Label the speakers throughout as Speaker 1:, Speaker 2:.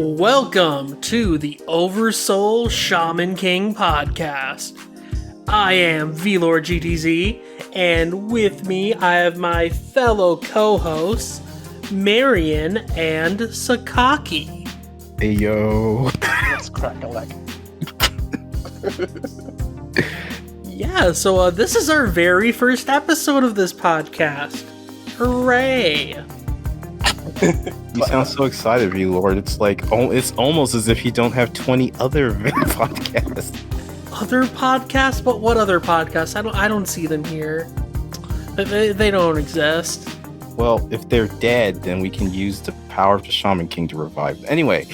Speaker 1: Welcome to the Oversoul Shaman King Podcast. I am VLord GTZ, and with me I have my fellow co-hosts, Marion and Sakaki.
Speaker 2: Hey yo.
Speaker 3: Let's crack a leg.
Speaker 1: Yeah, so this is our very first episode of this podcast. Hooray!
Speaker 2: You sound so excited, VLord. It's like, it's almost as if you don't have 20 other podcasts.
Speaker 1: Other podcasts? But what other podcasts? I don't see them here. They don't exist.
Speaker 2: Well, if they're dead, then we can use the power of the Shaman King to revive them. Anyway.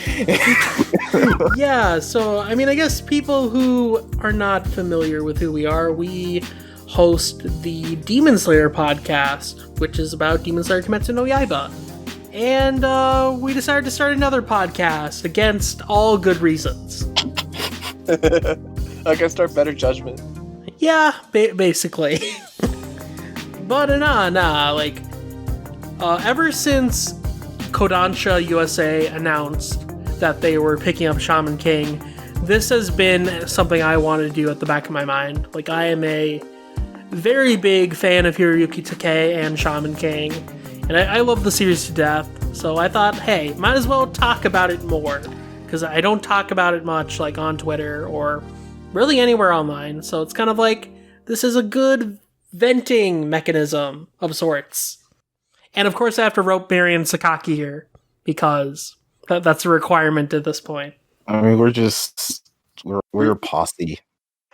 Speaker 1: Yeah, so, I mean, I guess people who are not familiar with who we are, we host the Demon Slayer podcast, which is about Demon Slayer Kimetsu no Yaiba. And we decided to start another podcast against all good reasons.
Speaker 3: I can start better judgment.
Speaker 1: Yeah, basically. But ever since Kodansha USA announced that they were picking up Shaman King, this has been something I wanted to do at the back of my mind. Like, I am a very big fan of Hiroyuki Takei and Shaman King, and I love the series to death, so I thought, hey, might as well talk about it more, because I don't talk about it much, like, on Twitter, or really anywhere online, so it's kind of like, this is a good venting mechanism of sorts. And of course I have to rope Marion and Sakaki here, because that's a requirement at this point.
Speaker 2: I mean, we're a posse.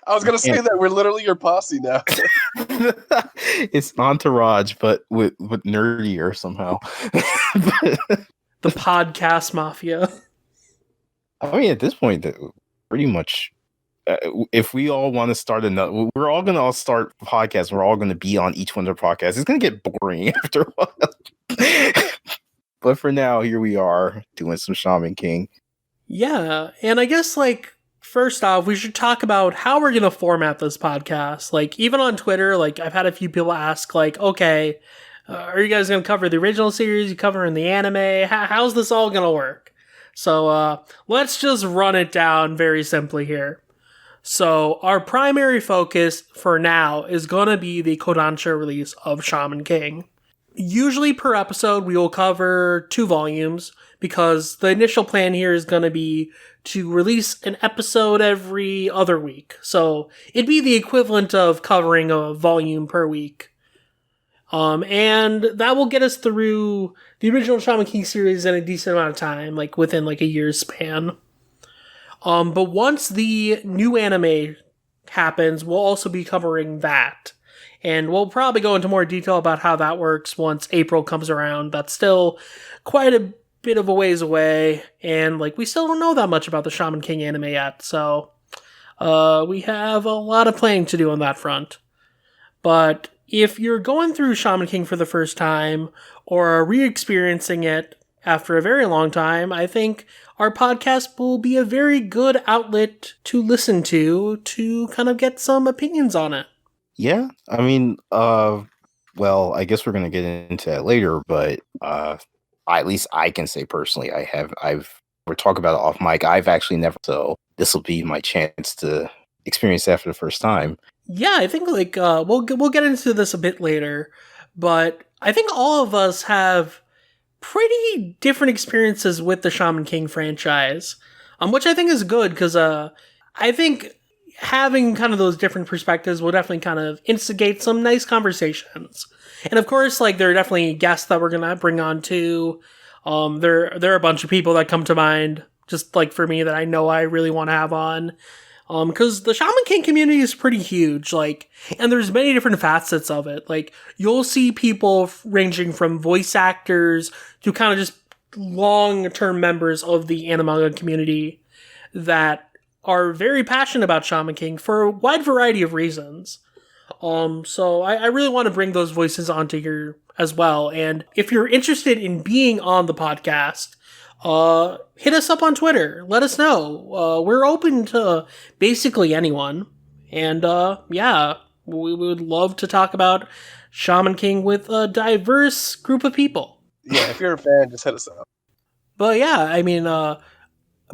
Speaker 3: I was going to say that we're literally your posse now.
Speaker 2: It's Entourage, but with nerdier somehow.
Speaker 1: The podcast mafia.
Speaker 2: I mean, at this point, pretty much, if we all want to start another, we're all going to start podcasts. We're all going to be on each one of their podcasts. It's going to get boring after a while. But for now, here we are doing some Shaman King.
Speaker 1: Yeah, and I guess, first off, we should talk about how we're going to format this podcast. Even on Twitter, I've had a few people ask, okay, are you guys going to cover the original series? You covering the anime? How's this all going to work? So, let's just run it down very simply here. So, our primary focus for now is going to be the Kodansha release of Shaman King. Usually per episode, we will cover 2 volumes, because the initial plan here is going to be to release an episode every other week. So it'd be the equivalent of covering a volume per week. And that will get us through the original Shaman King series in a decent amount of time, within a year's span. But once the new anime happens, we'll also be covering that. And we'll probably go into more detail about how that works once April comes around. That's still quite a bit of a ways away, and we still don't know that much about the Shaman King anime yet, so we have a lot of planning to do on that front. But if you're going through Shaman King for the first time, or are re-experiencing it after a very long time, I think our podcast will be a very good outlet to listen to kind of get some opinions on it.
Speaker 2: Yeah, I mean, well, I guess we're going to get into that later, but at least I can say personally, we're talking about it off mic. I've actually never, so this will be my chance to experience that for the first time.
Speaker 1: Yeah, I think we'll get into this a bit later, but I think all of us have pretty different experiences with the Shaman King franchise, which I think is good, because I think having kind of those different perspectives will definitely kind of instigate some nice conversations. And of course, there are definitely guests that we're going to bring on too. There are a bunch of people that come to mind, just for me, that I know I really want to have on. Because the Shaman King community is pretty huge, and there's many different facets of it. You'll see people ranging from voice actors to kind of just long-term members of the anime community that are very passionate about Shaman King for a wide variety of reasons. So I really want to bring those voices onto here as well. And if you're interested in being on the podcast, hit us up on Twitter. Let us know. We're open to basically anyone. And yeah, we would love to talk about Shaman King with a diverse group of people.
Speaker 3: Yeah, if you're a fan, just hit us up.
Speaker 1: But yeah, I mean,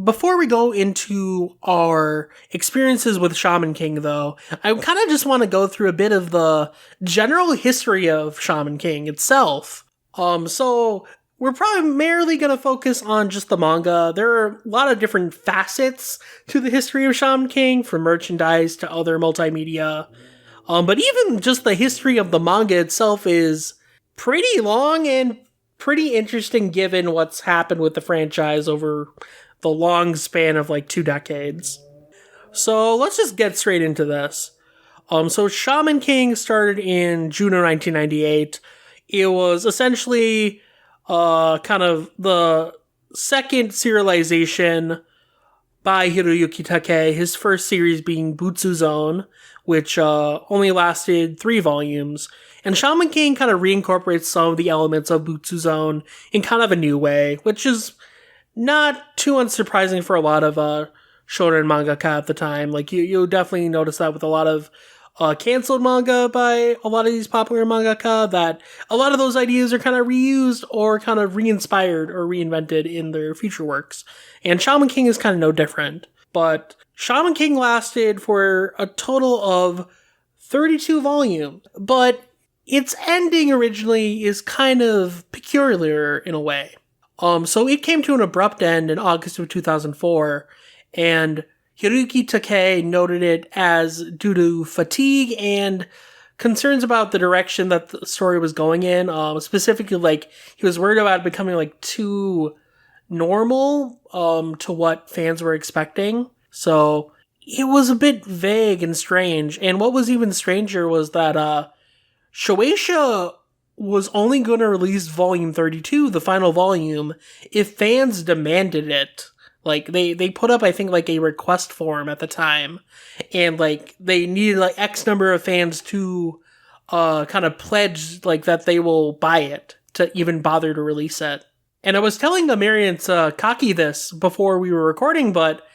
Speaker 1: Before we go into our experiences with Shaman King, though, I kind of just want to go through a bit of the general history of Shaman King itself. So we're primarily going to focus on just the manga. There are a lot of different facets to the history of Shaman King, from merchandise to other multimedia. But even just the history of the manga itself is pretty long and pretty interesting given what's happened with the franchise over the long span of like 2 decades. So let's just get straight into this. So Shaman King started in June of 1998. It was essentially kind of the second serialization by Hiroyuki Takei, his first series being Butsu Zone, which only lasted 3 volumes. And Shaman King kind of reincorporates some of the elements of Butsu Zone in kind of a new way, which is not too unsurprising for a lot of shonen mangaka at the time. Like, you'll definitely notice that with a lot of canceled manga by a lot of these popular mangaka, that a lot of those ideas are kind of reused or kind of re-inspired or reinvented in their future works. And Shaman King is kind of no different. But Shaman King lasted for a total of 32 volumes. But its ending originally is kind of peculiar in a way. So it came to an abrupt end in August of 2004, and Hiroyuki Takei noted it as due to fatigue and concerns about the direction that the story was going in. Specifically, like, he was worried about it becoming like too normal to what fans were expecting. So it was a bit vague and strange. And what was even stranger was that Shueisha was only going to release volume 32, the final volume, if fans demanded it. Like, they put up, I think, like, a request form at the time, and, like, they needed, like, X number of fans to kind of pledge, like, that they will buy it to even bother to release it. And I was telling Marion Sakaki this before we were recording, but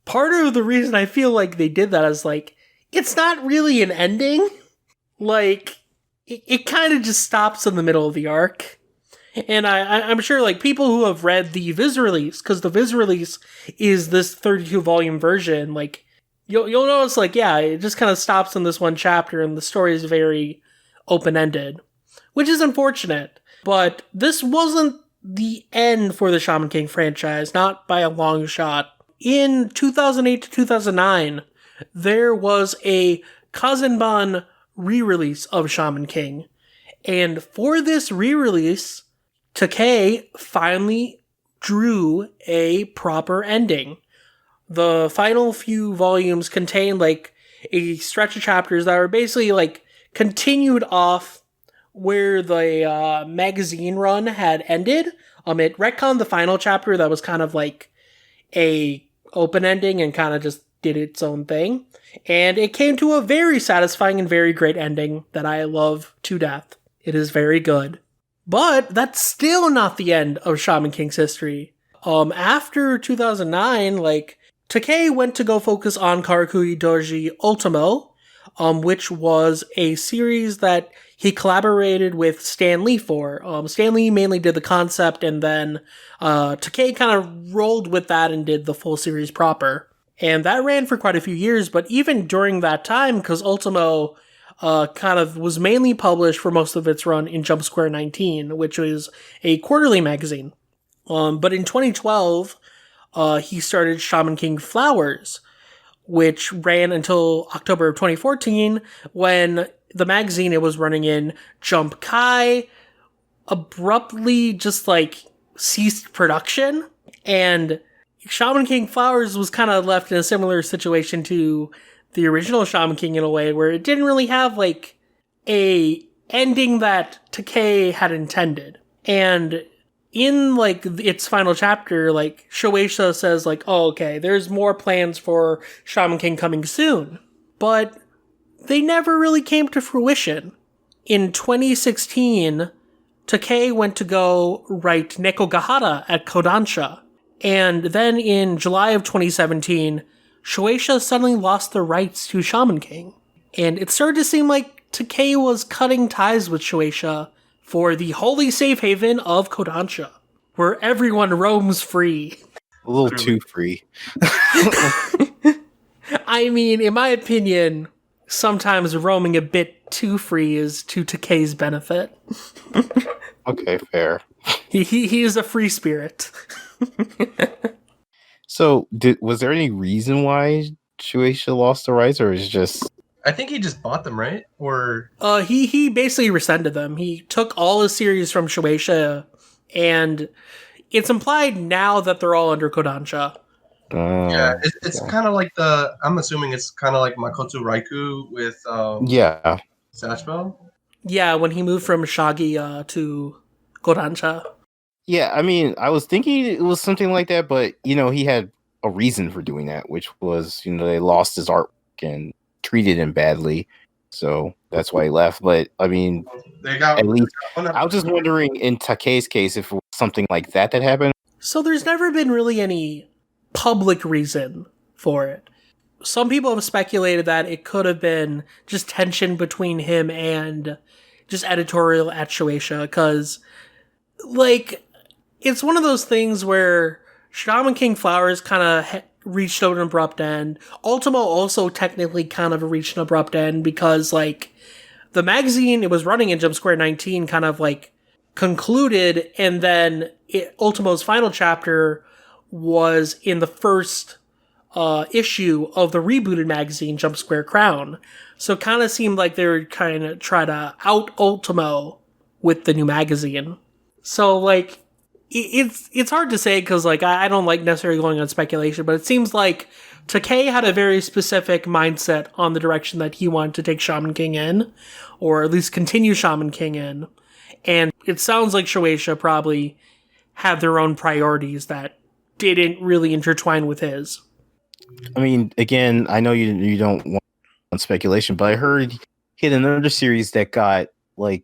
Speaker 1: part of the reason I feel like they did that is, like, it's not really an ending. Like, it kind of just stops in the middle of the arc. And I'm sure, like, people who have read the Viz release, because the Viz release is this 32-volume version, like, you'll notice, like, yeah, it just kind of stops in this one chapter, and the story is very open-ended, which is unfortunate. But this wasn't the end for the Shaman King franchise, not by a long shot. In 2008 to 2009, there was a Kazenban re-release of Shaman King, and for this re-release, Takei finally drew a proper ending. The final few volumes contain, like, a stretch of chapters that were basically, like, continued off where the magazine run had ended. It retconned the final chapter that was kind of like a open ending and kind of just did its own thing. And it came to a very satisfying and very great ending that I love to death. It is very good. But that's still not the end of Shaman King's history. After 2009, like, Takei went to go focus on Karakuri Doji Ultimo, which was a series that he collaborated with Stan Lee for. Stan Lee mainly did the concept, and then Takei kind of rolled with that and did the full series proper. And that ran for quite a few years, but even during that time, because Ultimo kind of was mainly published for most of its run in Jump Square 19, which was a quarterly magazine. But in 2012, he started Shaman King Flowers, which ran until October of 2014, when the magazine it was running in, Jump Kai, abruptly just, like, ceased production, and Shaman King Flowers was kind of left in a similar situation to the original Shaman King in a way, where it didn't really have, like, a ending that Takei had intended. And in, like, its final chapter, like, Shueisha says, like, oh, okay, there's more plans for Shaman King coming soon. But they never really came to fruition. In 2016, Takei went to go write Nekogahara at Kodansha. And then in July of 2017, Shueisha suddenly lost the rights to Shaman King. And it started to seem like Takei was cutting ties with Shueisha for the holy safe haven of Kodansha, where everyone roams free.
Speaker 2: A little too free.
Speaker 1: I mean, in my opinion, sometimes roaming a bit too free is to Takei's benefit.
Speaker 2: Okay, fair.
Speaker 1: He is a free spirit.
Speaker 2: So, was there any reason why Shueisha lost the rights, or is it just?
Speaker 4: I think he just bought them, right? Or
Speaker 1: he basically rescinded them. He took all his series from Shueisha, and it's implied now that they're all under Kodansha.
Speaker 4: yeah, it's kind of like I'm assuming it's kind of like Makoto Raikou with
Speaker 2: Yeah.
Speaker 4: Satchel.
Speaker 1: Yeah, when he moved from Shagi to Kodansha.
Speaker 2: Yeah, I mean, I was thinking it was something like that, but he had a reason for doing that, which was they lost his artwork and treated him badly, so that's why he left. But I mean, at least I was just wondering in Takei's case if it was something like that happened.
Speaker 1: So there's never been really any public reason for it. Some people have speculated that it could have been just tension between him and just editorial at Shueisha, because it's one of those things where Shaman King Flowers kind of reached an abrupt end. Ultimo also technically kind of reached an abrupt end because, the magazine it was running in Jump Square 19 kind of, concluded, and then Ultimo's final chapter was in the first issue of the rebooted magazine, Jump Square Crown. So it kind of seemed like they were kind of trying to out Ultimo with the new magazine. So, it's hard to say because, I don't like necessarily going on speculation, but it seems like Takei had a very specific mindset on the direction that he wanted to take Shaman King in, or at least continue Shaman King in. And it sounds like Shueisha probably had their own priorities that didn't really intertwine with his.
Speaker 2: I mean, again, I know you don't want speculation, but I heard he had another series that got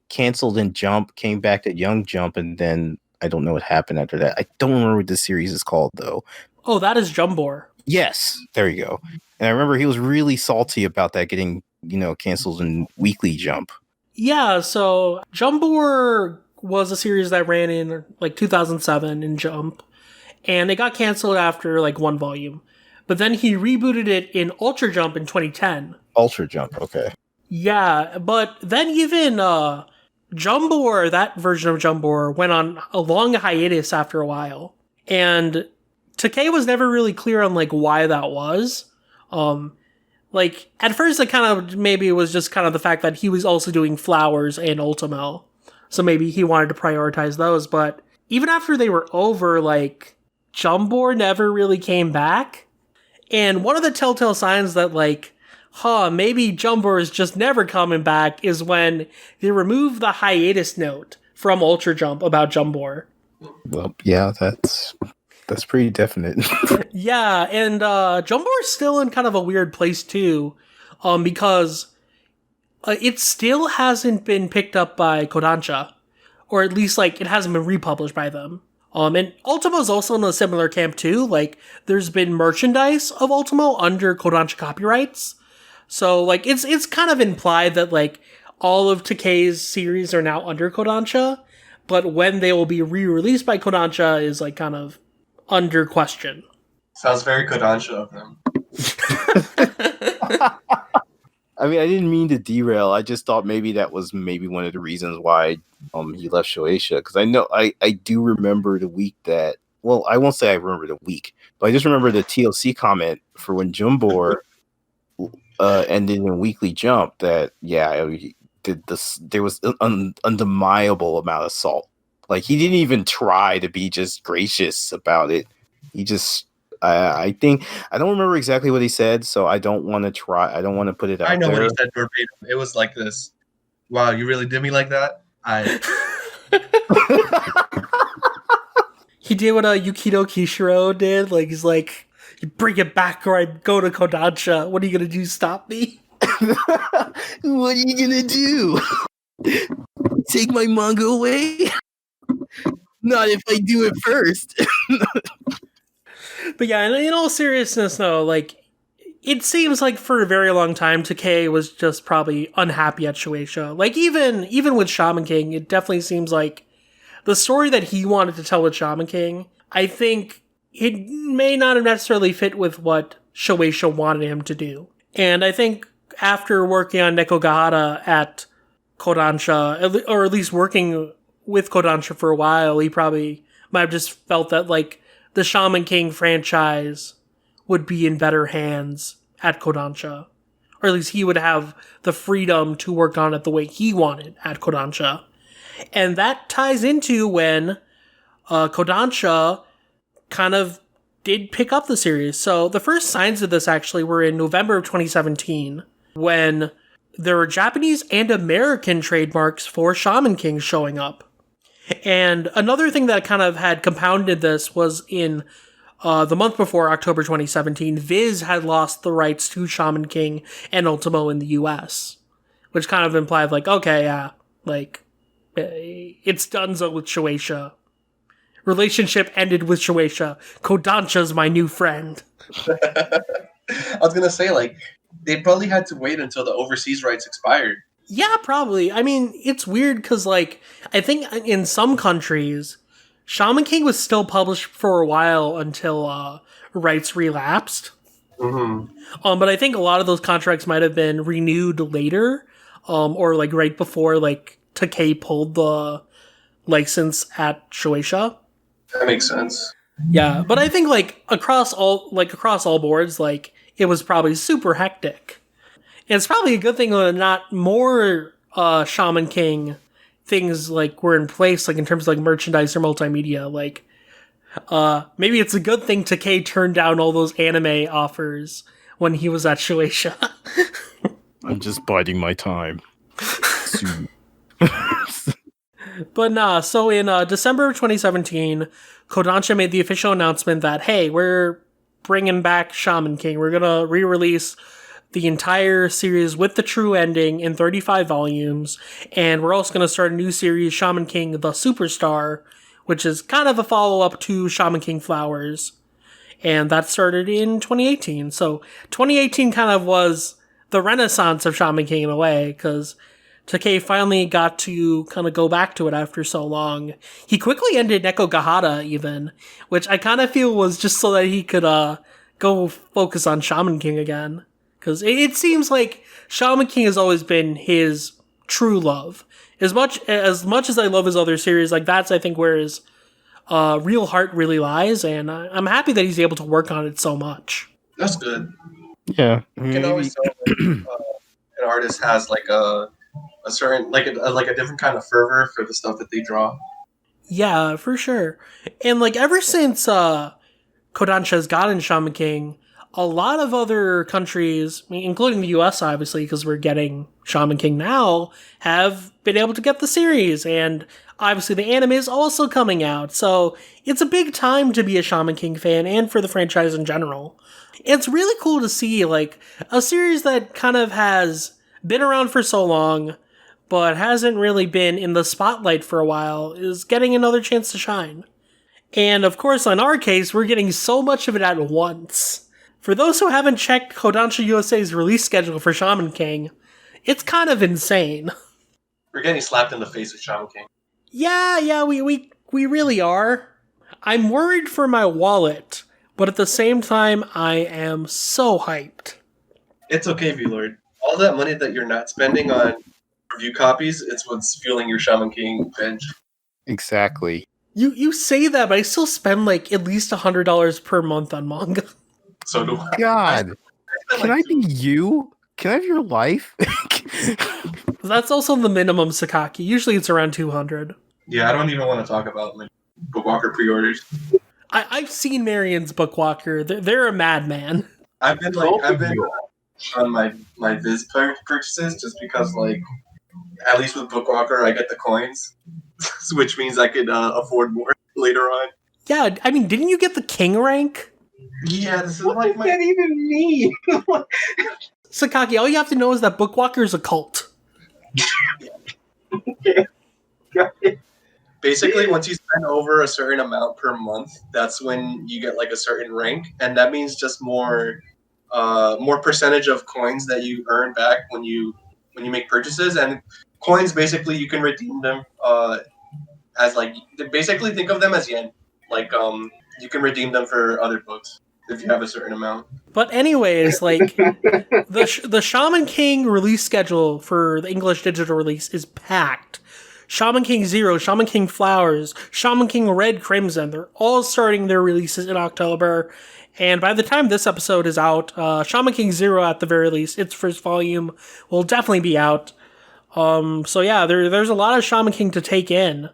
Speaker 2: canceled in Jump, came back at Young Jump, and then I don't know what happened after that. I don't remember what this series is called though.
Speaker 1: Oh, that is Jumbor.
Speaker 2: Yes, there you go. And I remember he was really salty about that getting canceled in Weekly Jump. Yeah,
Speaker 1: so Jumbor was a series that ran in 2007 in Jump, and it got canceled after one volume. But then he rebooted it in Ultra Jump in 2010.
Speaker 2: Ultra Jump, okay.
Speaker 1: Yeah, but then even Jumbor, that version of Jumbor, went on a long hiatus after a while. And Takei was never really clear on why that was. At first it kind of maybe it was just kind of the fact that he was also doing Flowers and Ultimo. So maybe he wanted to prioritize those, but even after they were over, Jumbor never really came back. And one of the telltale signs that maybe Jumbor is just never coming back is when they remove the hiatus note from Ultra Jump about Jumbor.
Speaker 2: Well, yeah, that's pretty definite.
Speaker 1: Yeah, and Jumbor is still in kind of a weird place too, because it still hasn't been picked up by Kodansha, or at least it hasn't been republished by them. And Ultimo's also in a similar camp too. There's been merchandise of Ultimo under Kodansha copyrights. So, it's kind of implied that, all of Takei's series are now under Kodansha, but when they will be re-released by Kodansha is, kind of under question.
Speaker 4: Sounds very Kodansha of them.
Speaker 2: I mean, I didn't mean to derail. I just thought maybe that was one of the reasons why he left Shueisha. Because I know I do remember the week that. Well, I won't say I remember the week, but I just remember the TLC comment for when Jumbor ended in Weekly Jump. That there was an undeniable amount of salt. He didn't even try to be just gracious about it. He just. I think I don't remember exactly what he said, so I don't want to try. I don't want to put it out there.
Speaker 4: I know what he said verbatim. It was like this. Wow, you really did me like that?
Speaker 1: He did what Yukito Kishiro did. He's like, you bring it back or I go to Kodansha. What are you going to do? Stop me?
Speaker 2: What are you going to do? Take my manga away? Not if I do it first.
Speaker 1: But yeah, in all seriousness, though, it seems like for a very long time, Takei was just probably unhappy at Shueisha. Even with Shaman King, it definitely seems like the story that he wanted to tell with Shaman King, I think it may not have necessarily fit with what Shueisha wanted him to do. And I think after working on Nekogahara at Kodansha, or at least working with Kodansha for a while, he probably might have just felt that, like, the Shaman King franchise would be in better hands at Kodansha. Or at least he would have the freedom to work on it the way he wanted at Kodansha. And that ties into when Kodansha kind of did pick up the series. So the first signs of this actually were in November of 2017, when there were Japanese and American trademarks for Shaman King showing up. And another thing that kind of had compounded this was in the month before, October 2017, Viz had lost the rights to Shaman King and Ultimo in the US, which kind of implied, like, okay, yeah, like, it's donezo with Shueisha. Relationship ended with Shueisha. Kodansha's my new friend.
Speaker 4: I was gonna say, like, they probably had to wait until the overseas rights expired.
Speaker 1: Yeah, probably. I mean, it's weird because, like, I think in some countries, Shaman King was still published for a while until rights relapsed.
Speaker 4: Mm-hmm.
Speaker 1: But I think a lot of those contracts might have been renewed later, or like right before, like, Takei pulled the license at Shueisha.
Speaker 4: That makes sense.
Speaker 1: Yeah, but I think, like, across all boards, like, it was probably super hectic. And it's probably a good thing that not more Shaman King things, like, were in place, like, in terms of, like, merchandise or multimedia. Like, maybe it's a good thing Takei turned down all those anime offers when he was at Shueisha.
Speaker 2: I'm just biding my time. Soon.
Speaker 1: But nah, so in December of 2017, Kodansha made the official announcement that, hey, we're bringing back Shaman King. We're gonna re-release the entire series with the true ending in 35 volumes, and we're also gonna start a new series, Shaman King the Superstar, which is kind of a follow-up to Shaman King Flowers. And that started in 2018. So 2018 kind of was the renaissance of Shaman King in a way, because Takei finally got to kind of go back to it after so long. He quickly ended Nekogahara even, which I kind of feel was just so that he could go focus on Shaman King again. Because it seems like Shaman King has always been his true love. As much as I love his other series, like, that's, I think, where his real heart really lies, and I'm happy that he's able to work on it so much.
Speaker 4: That's good.
Speaker 2: Yeah.
Speaker 4: You can always tell when an artist has, like, a certain, like a different kind of fervor for the stuff that they draw.
Speaker 1: Yeah, for sure. And, like, ever since Kodansha has gotten Shaman King, a lot of other countries, including the US, obviously, because we're getting Shaman King now, have been able to get the series. And obviously the anime is also coming out. So it's a big time to be a Shaman King fan and for the franchise in general. It's really cool to see, like, a series that kind of has been around for so long, but hasn't really been in the spotlight for a while, is getting another chance to shine. And of course, in our case, we're getting so much of it at once. For those who haven't checked Kodansha USA's release schedule for Shaman King, it's kind of insane.
Speaker 4: We're getting slapped in the face with Shaman King.
Speaker 1: Yeah, we really are. I'm worried for my wallet, but at the same time, I am so hyped.
Speaker 4: It's okay, VLord. All that money that you're not spending on review copies, it's what's fueling your Shaman King binge.
Speaker 2: Exactly.
Speaker 1: You say that, but I still spend, like, at least $100 per month on manga.
Speaker 4: So do I.
Speaker 2: God. Can I be you? Can I have your life?
Speaker 1: That's also the minimum Sakaki. Usually it's around 200.
Speaker 4: Yeah, I don't even want to talk about, like, Bookwalker pre-orders.
Speaker 1: I've seen Marion's Bookwalker. They're a madman.
Speaker 4: I've been on my Viz purchases just because, like, at least with Bookwalker I get the coins, which means I could afford more later on.
Speaker 1: Yeah, I mean, didn't you get the king rank?
Speaker 4: Yeah, this is like my... What does that even mean?
Speaker 1: Sakaki, all you have to know is that Bookwalker is a cult.
Speaker 4: Basically, once you spend over a certain amount per month, that's when you get, like, a certain rank, and that means just more percentage of coins that you earn back when you make purchases. And coins, basically, you can redeem them as, like, basically think of them as yen. Like, You can redeem them for other books if you have a certain amount.
Speaker 1: But anyways, like the Shaman King release schedule for the English digital release is packed. Shaman King Zero, Shaman King Flowers, Shaman King Red Crimson, they're all starting their releases in October. And by the time this episode is out, Shaman King Zero at the very least, its first volume, will definitely be out. So yeah, there's a lot of Shaman King to take in.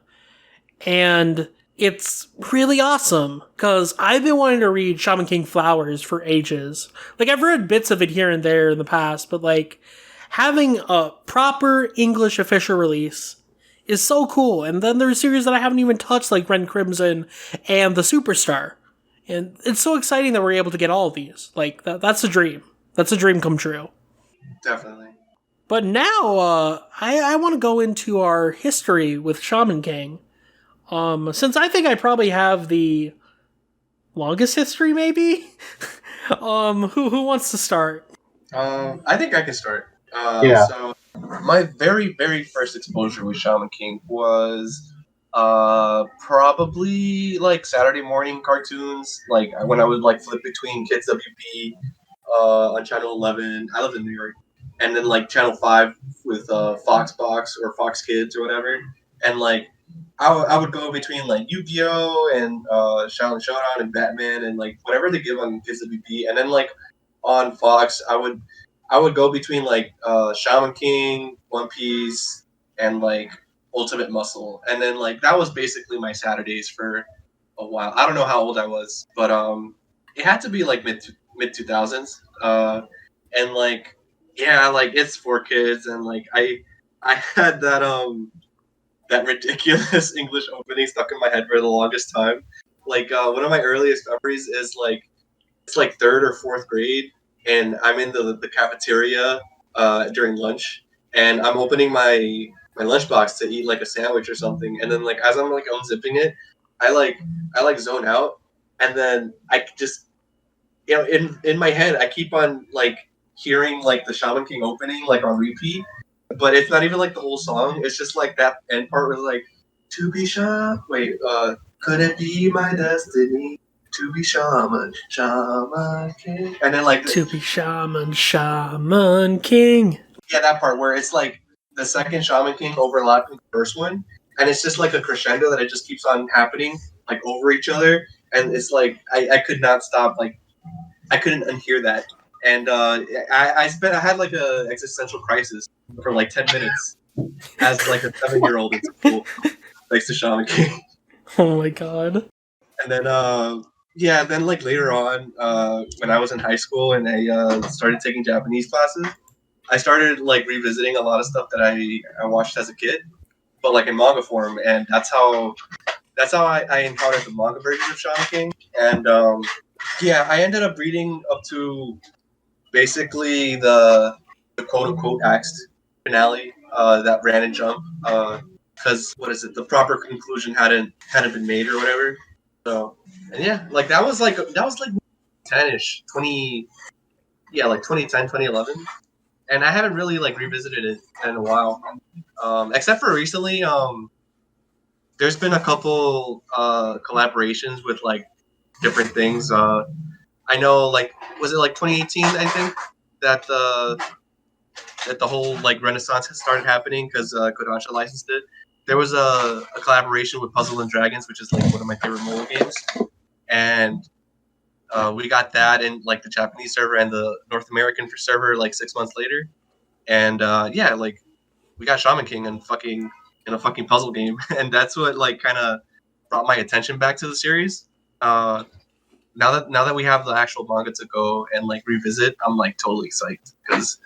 Speaker 1: And it's really awesome, because I've been wanting to read Shaman King Flowers for ages. Like, I've read bits of it here and there in the past, but like, having a proper English official release is so cool. And then there's series that I haven't even touched, like Red Crimson and The Superstar. And it's so exciting that we're able to get all of these. Like, that's a dream. That's a dream come true.
Speaker 4: Definitely.
Speaker 1: But now, I want to go into our history with Shaman King. Since I think I probably have the longest history, maybe? Who wants to start?
Speaker 4: I think I can start.
Speaker 3: Yeah.
Speaker 4: So, my very, very first exposure with Shaman King was probably like Saturday morning cartoons, like when I would like flip between Kids WB on Channel 11. I lived in New York, and then like Channel 5 with Fox Box or Fox Kids or whatever, and like I would go between like Yu-Gi-Oh and Shaolin Showdown and Batman and like whatever they give on Kids WB, and then like on Fox I would go between like Shaman King, One Piece, and like Ultimate Muscle, and then like that was basically my Saturdays for a while. I don't know how old I was, but it had to be like mid 2000s, and like yeah, like it's for kids, and like I had that ridiculous English opening stuck in my head for the longest time. Like one of my earliest memories is like it's like 3rd or 4th grade, and I'm in the cafeteria during lunch, and I'm opening my lunchbox to eat like a sandwich or something, and then like as I'm like unzipping it, I zone out, and then I just in my head I keep on like hearing like the Shaman King opening like on repeat, but it's not even like the whole song. It's just like that end part was like to be shaman. Wait, could it be my destiny to be shaman king? And then like
Speaker 1: To be Shaman King.
Speaker 4: Yeah, that part where it's like the second Shaman King overlapping the first one, and it's just like a crescendo that it just keeps on happening like over each other, and it's like I could not stop, like I couldn't unhear that, and I had like a existential crisis for like 10 minutes as like a 7-year-old in school thanks to Shaman King.
Speaker 1: Oh my god.
Speaker 4: And then then like later on when I was in high school and I started taking Japanese classes, I started like revisiting a lot of stuff that I watched as a kid, but like in manga form, and that's how I encountered the manga version of Shaman King. And I ended up reading up to basically the quote unquote axed finale that ran and Jump, because the proper conclusion hadn't been made or whatever. So and yeah, like that was like 10ish 2010 2011. And I haven't really like revisited it in a while, except for recently. There's been a couple collaborations with like different things. I know, like, was it like 2018? I think that the whole like Renaissance has started happening because Kodansha licensed it. There was a collaboration with Puzzle and Dragons, which is like one of my favorite mobile games, and we got that in like the Japanese server and the North American server like 6 months later, and like we got Shaman King in a fucking puzzle game, and that's what like kind of brought my attention back to the series. Now that we have the actual manga to go and like revisit, I'm like totally psyched because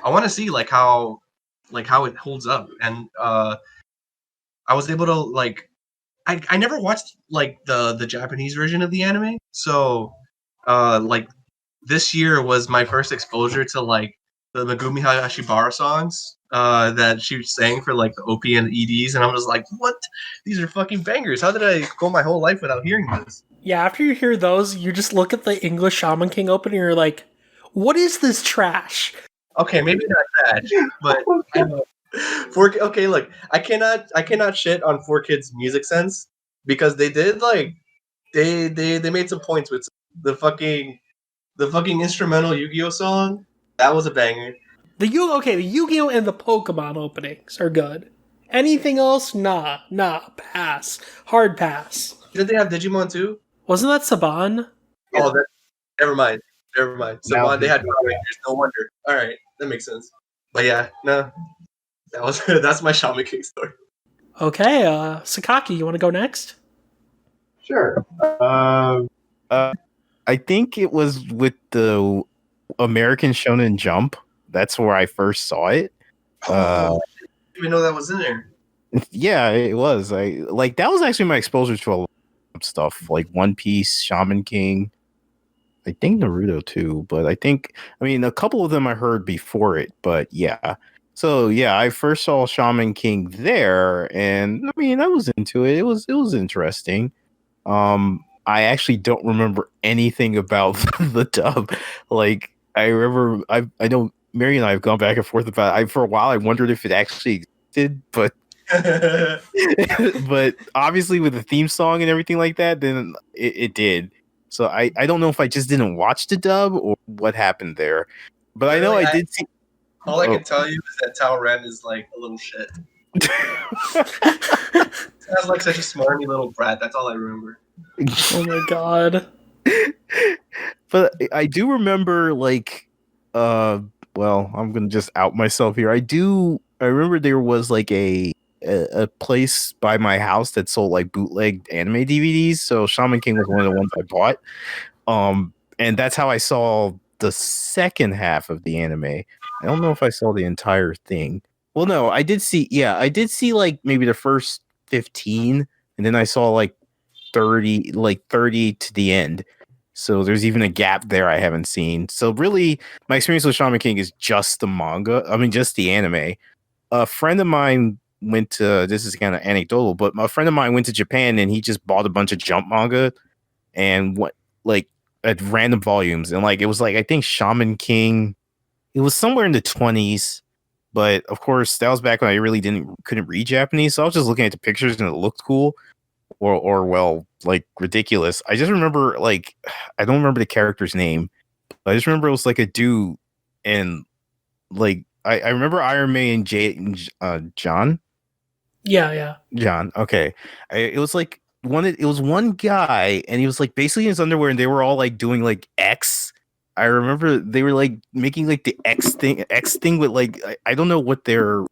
Speaker 4: I want to see like how it holds up, and I was able to like I never watched like the Japanese version of the anime, so like this year was my first exposure to like the Megumi Hayashibara songs that she sang for like the OP and the EDs, and I'm just like, what? These are fucking bangers. How did I go my whole life without hearing this?
Speaker 1: Yeah, after you hear those, you just look at the English Shaman King opening and you're like, what is this trash?
Speaker 4: Okay, maybe not that, but okay, look, I cannot shit on 4Kids music sense because they did like they made some points with the fucking instrumental Yu-Gi-Oh song. That was a banger.
Speaker 1: The Yu-Gi-Oh and the Pokemon openings are good. Anything else? Nah, pass. Hard pass.
Speaker 4: Did they have Digimon too?
Speaker 1: Wasn't that Saban?
Speaker 4: Oh, never mind. Saban, they had
Speaker 2: Now-
Speaker 4: Power Rangers. No wonder. All right, that makes sense. But yeah, no, that's my Shaman King story.
Speaker 1: Okay, Sakaki, you want to go next?
Speaker 3: Sure.
Speaker 2: I think it was with the American Shonen Jump. That's where I first saw it.
Speaker 4: I didn't even know that was in there.
Speaker 2: Yeah, it was. That was actually my exposure to a lot of stuff like One Piece, Shaman King. I think Naruto too, but I mean a couple of them I heard before it, but yeah. So yeah, I first saw Shaman King there, and I mean I was into it. It was interesting. I actually don't remember anything about the dub. Like I remember, I know Marion and I have gone back and forth about it. For a while I wondered if it actually existed, but but obviously with the theme song and everything like that, then it did. So I don't know if I just didn't watch the dub or what happened there. But I know
Speaker 4: Really,
Speaker 2: I did see.
Speaker 4: All I can tell you is that Tao Ren is like a little shit. Sounds like such a smarmy little brat. That's all I remember.
Speaker 1: Oh my god.
Speaker 2: But I do remember well, I'm gonna just out myself here. I remember there was like a place by my house that sold like bootleg anime DVDs. So Shaman King was one of the ones I bought. And that's how I saw the second half of the anime. I don't know if I saw the entire thing. Well, no, I did see like maybe the first 15, and then I saw like 30 to the end. So there's even a gap there I haven't seen. So really, my experience with Shaman King is just the manga. I mean, just the anime. A friend of mine went to, this is kind of anecdotal, but a friend of mine went to Japan and he just bought a bunch of Jump manga and what like at random volumes. And like it was like I think Shaman King, it was somewhere in the 20s. But of course, that was back when I really couldn't read Japanese. So I was just looking at the pictures and it looked cool. Or well, like ridiculous. I just remember like I don't remember the character's name. But I just remember it was like a dude, and like I remember Iron Man and John.
Speaker 1: Yeah.
Speaker 2: John. Okay, it was like it was one guy, and he was like basically in his underwear, and they were all like doing like X. I remember they were like making like the X thing with like I don't know what their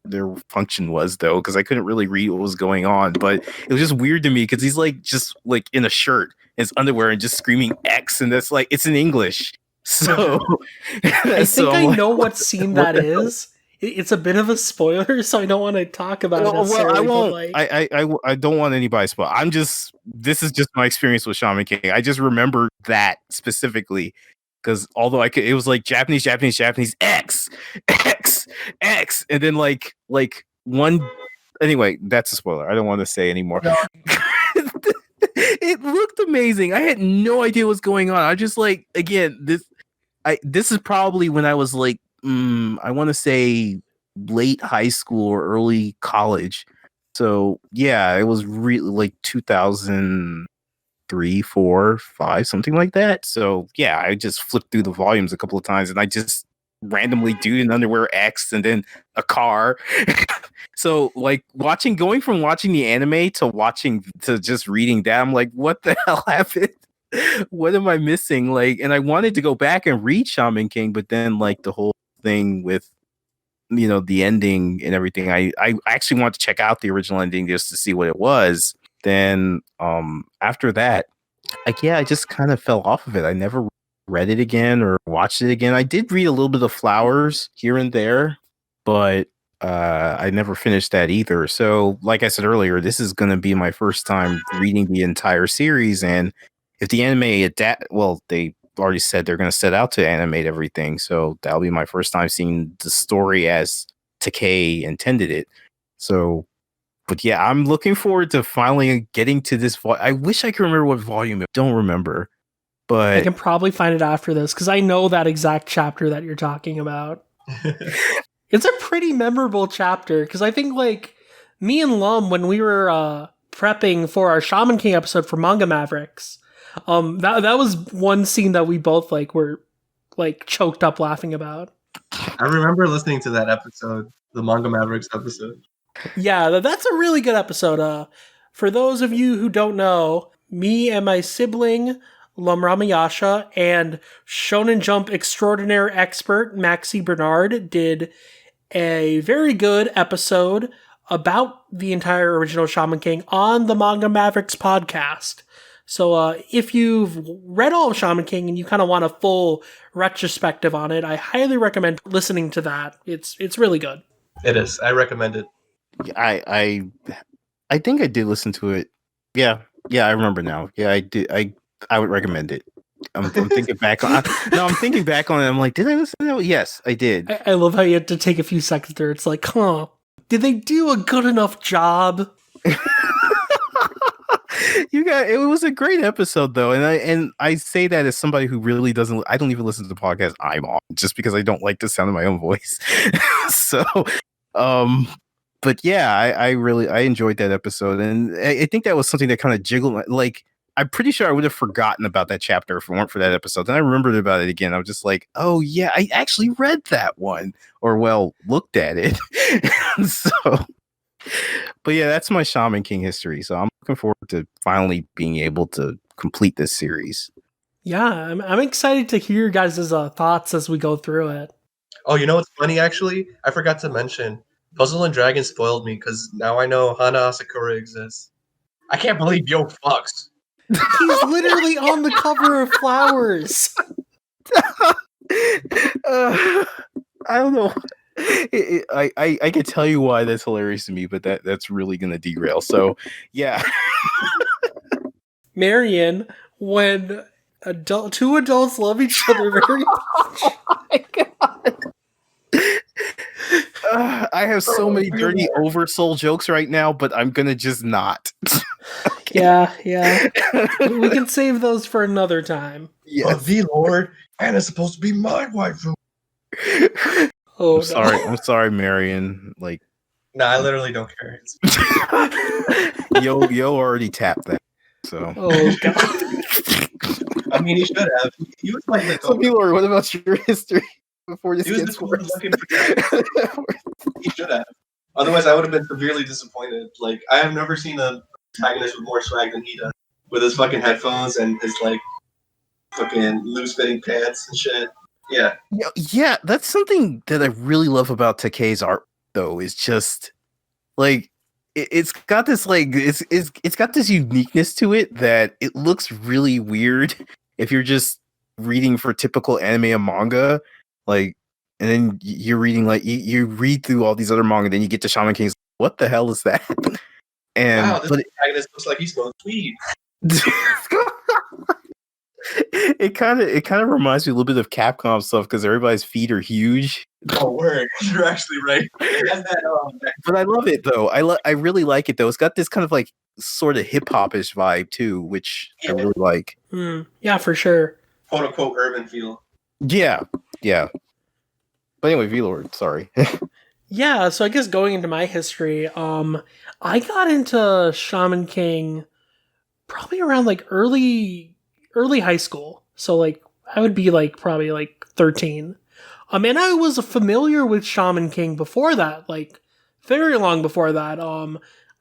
Speaker 2: function was though, because I couldn't really read what was going on, but it was just weird to me because he's like just like in a shirt, and his underwear, and just screaming X, and that's like it's in English. So
Speaker 1: I think I know what scene that is. It's a bit of a spoiler, so I don't want to talk about it.
Speaker 2: Well, I won't.
Speaker 1: Like,
Speaker 2: I don't want anybody to spoil. This is just my experience with Shaman King. I just remember that specifically. Because although it was like Japanese, X, and then like one. Anyway, that's a spoiler. I don't want to say anymore. No. It looked amazing. I had no idea what's going on. I just like again this is probably when I was like I want to say late high school or early college. So yeah, it was really like 2003, 4, 5, something like that. So yeah, I just flipped through the volumes a couple of times, and I just randomly dude in underwear X, and then a car. So like going from watching the anime to just reading that, I'm like, what the hell happened? What am I missing? Like, and I wanted to go back and read Shaman King, but then like the whole thing with the ending and everything, I actually wanted to check out the original ending just to see what it was. Then after that, I just kind of fell off of it. I never read it again or watched it again. I did read a little bit of Flowers here and there, but I never finished that either. So like I said earlier, this is going to be my first time reading the entire series, and if the anime they already said they're going to set out to animate everything, so that'll be my first time seeing the story as Takei intended it. So but yeah, I'm looking forward to finally getting to this. I wish I could remember what volume. I don't remember, but
Speaker 1: I can probably find it after this because I know that exact chapter that you're talking about. It's a pretty memorable chapter because I think like me and Lum, when we were prepping for our Shaman King episode for Manga Mavericks, That was one scene that we both like were like choked up laughing about.
Speaker 4: I remember listening to that episode, the Manga Mavericks episode.
Speaker 1: Yeah, that's a really good episode. For those of you who don't know, me and my sibling, Ramayasha, and Shonen Jump extraordinaire expert, Maxie Bernard, did a very good episode about the entire original Shaman King on the Manga Mavericks podcast. So if you've read all of Shaman King and you kind of want a full retrospective on it, I highly recommend listening to that. It's really good.
Speaker 4: It is. I recommend it.
Speaker 2: I think I did listen to it. Yeah, I remember now. Yeah, I did. I would recommend it. I'm thinking back on. I'm thinking back on it. I'm like, did I listen to it? Yes, I did.
Speaker 1: I love how you had to take a few seconds there. It's like, did they do a good enough job?
Speaker 2: It was a great episode though, and I say that as somebody who really doesn't. I don't even listen to the podcast I'm on just because I don't like the sound of my own voice. So, but yeah, I really enjoyed that episode, and I think that was something that kind of jiggled. Like, I'm pretty sure I would have forgotten about that chapter if it weren't for that episode. And I remembered about it again. I was just like, oh yeah, I actually read that one, or well, looked at it. So, but yeah, that's my Shaman King history. So I'm looking forward to finally being able to complete this series.
Speaker 1: Yeah, I'm excited to hear your guys' thoughts as we go through it.
Speaker 4: Oh, you know what's funny, actually? I forgot to mention, Puzzle and Dragon spoiled me, because now I know Hana Asakura exists. I can't believe Yo fucks.
Speaker 1: He's literally on the cover of Flowers.
Speaker 2: I don't know. I can tell you why that's hilarious to me, but that's really gonna derail. So yeah.
Speaker 1: Marion, when two adults love each other very much.
Speaker 2: Oh my god. I have so many dirty oversoul jokes right now, but I'm gonna just not.
Speaker 1: Yeah. We can save those for another time.
Speaker 2: Yeah.
Speaker 4: VLord, Anna's supposed to be my waifu.
Speaker 1: Oh,
Speaker 2: I'm sorry, Marion. Like,
Speaker 4: Nah, I literally don't care.
Speaker 2: yo already tapped that. So.
Speaker 1: Oh god.
Speaker 4: I mean, he should have. He was like the
Speaker 2: So, VLord, what about your history before this
Speaker 4: He was
Speaker 2: gets
Speaker 4: the
Speaker 2: worse?
Speaker 4: looking He should have. Otherwise, I would have been severely disappointed. Like, I have never seen a protagonist with more swag than he does, with his fucking headphones and his like fucking loose fitting pants and shit. Yeah,
Speaker 2: that's something that I really love about Takei's art, though. Is just like it's got this like it's got this uniqueness to it that it looks really weird if you're just reading for typical anime and manga, like, and then you're reading like you read through all these other manga, then you get to Shaman King's. What the hell is that? And
Speaker 4: wow, this protagonist looks like he's smoking weed.
Speaker 2: It kind of reminds me a little bit of Capcom stuff because everybody's feet are huge.
Speaker 4: Oh, word! You're actually right.
Speaker 2: But I love it though. I really like it though. It's got this kind of like sort of hip hop-ish vibe too, which I really like.
Speaker 1: Yeah, for sure.
Speaker 4: Quote unquote urban feel.
Speaker 2: Yeah. But anyway, VLord, sorry.
Speaker 1: Yeah, so I guess going into my history, I got into Shaman King probably around like early high school. So like I would be like probably like 13. And I was familiar with Shaman King before that, like very long before that.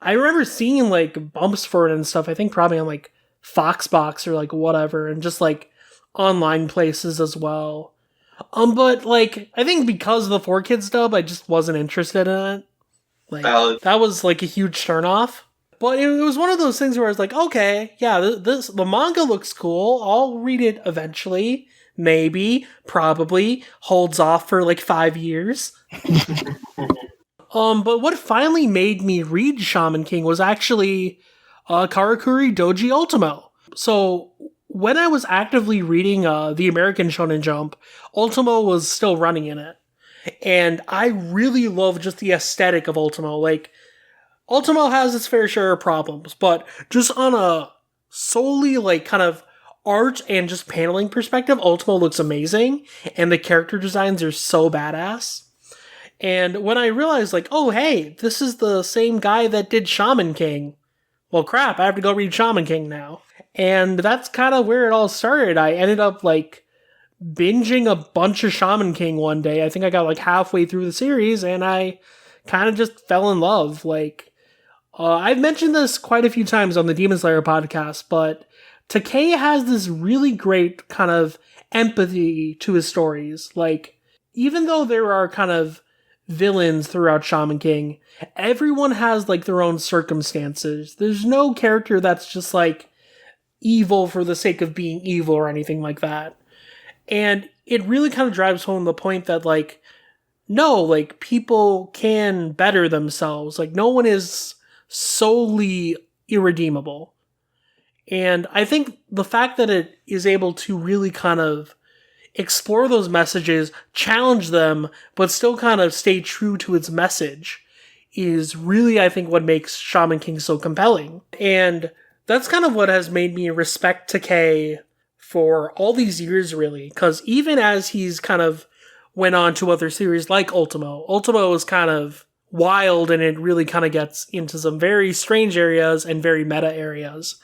Speaker 1: I remember seeing like bumps for it and stuff. I think probably on like Foxbox or like whatever, and just like online places as well. But like I think because of the 4Kids dub, I just wasn't interested in it. Like
Speaker 4: Valid.
Speaker 1: that was like a huge turnoff. But it was one of those things where I was like, okay, yeah, the manga looks cool. I'll read it eventually. Maybe, probably, holds off for like 5 years. But what finally made me read Shaman King was actually Karakuri Doji Ultimo. So when I was actively reading the American Shonen Jump, Ultimo was still running in it. And I really love just the aesthetic of Ultimo. Like, Ultimo has its fair share of problems, but just on a solely like kind of art and just paneling perspective, Ultimo looks amazing, and the character designs are so badass. And when I realized like, oh hey, this is the same guy that did Shaman King, well crap, I have to go read Shaman King now. And that's kind of where it all started. I ended up like binging a bunch of Shaman King one day. I think I got like halfway through the series and I kind of just fell in love. Like, I've mentioned this quite a few times on the Demon Slayer podcast, but Takei has this really great kind of empathy to his stories. Like, even though there are kind of villains throughout Shaman King, everyone has like their own circumstances. There's no character that's just like evil for the sake of being evil or anything like that. And it really kind of drives home the point that like, no, like people can better themselves. Like no one is solely irredeemable. And I think the fact that it is able to really kind of explore those messages, challenge them, but still kind of stay true to its message is really, I think, what makes Shaman King so compelling. And that's kind of what has made me respect Takei for all these years, really. Because even as he's kind of went on to other series like Ultimo is kind of wild and it really kind of gets into some very strange areas and very meta areas.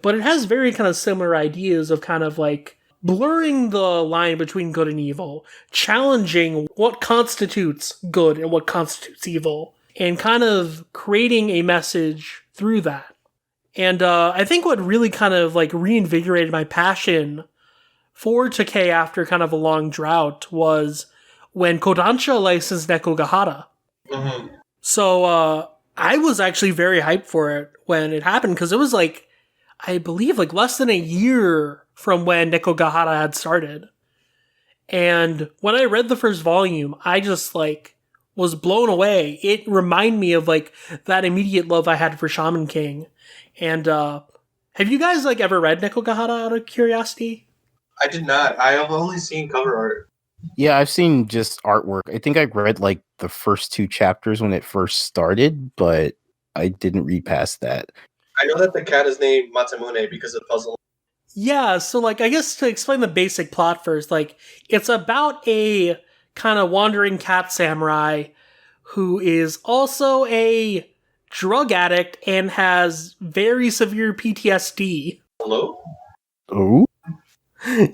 Speaker 1: But it has very kind of similar ideas of kind of like blurring the line between good and evil, challenging what constitutes good and what constitutes evil, and kind of creating a message through that. And I think what really kind of like reinvigorated my passion for Takei after kind of a long drought was when Kodansha licensed Neko Gahara.
Speaker 4: Mm-hmm.
Speaker 1: So I was actually very hyped for it when it happened because it was like, I believe like less than a year from when Neko Gahara had started. And when I read the first volume, I just like was blown away. It reminded me of like that immediate love I had for Shaman King. And have you guys like ever read Neko Gahara out of curiosity?
Speaker 4: I did not. I have only seen cover art.
Speaker 2: Yeah, I've seen just artwork. I think I read like the first 2 chapters when it first started, but I didn't read past that.
Speaker 4: I know that the cat is named Masamune because of puzzle.
Speaker 1: Yeah, so like I guess to explain the basic plot first, like it's about a kind of wandering cat samurai who is also a drug addict and has very severe PTSD.
Speaker 4: Hello?
Speaker 2: Oh?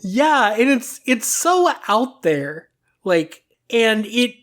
Speaker 1: Yeah, and it's so out there. Like, and it,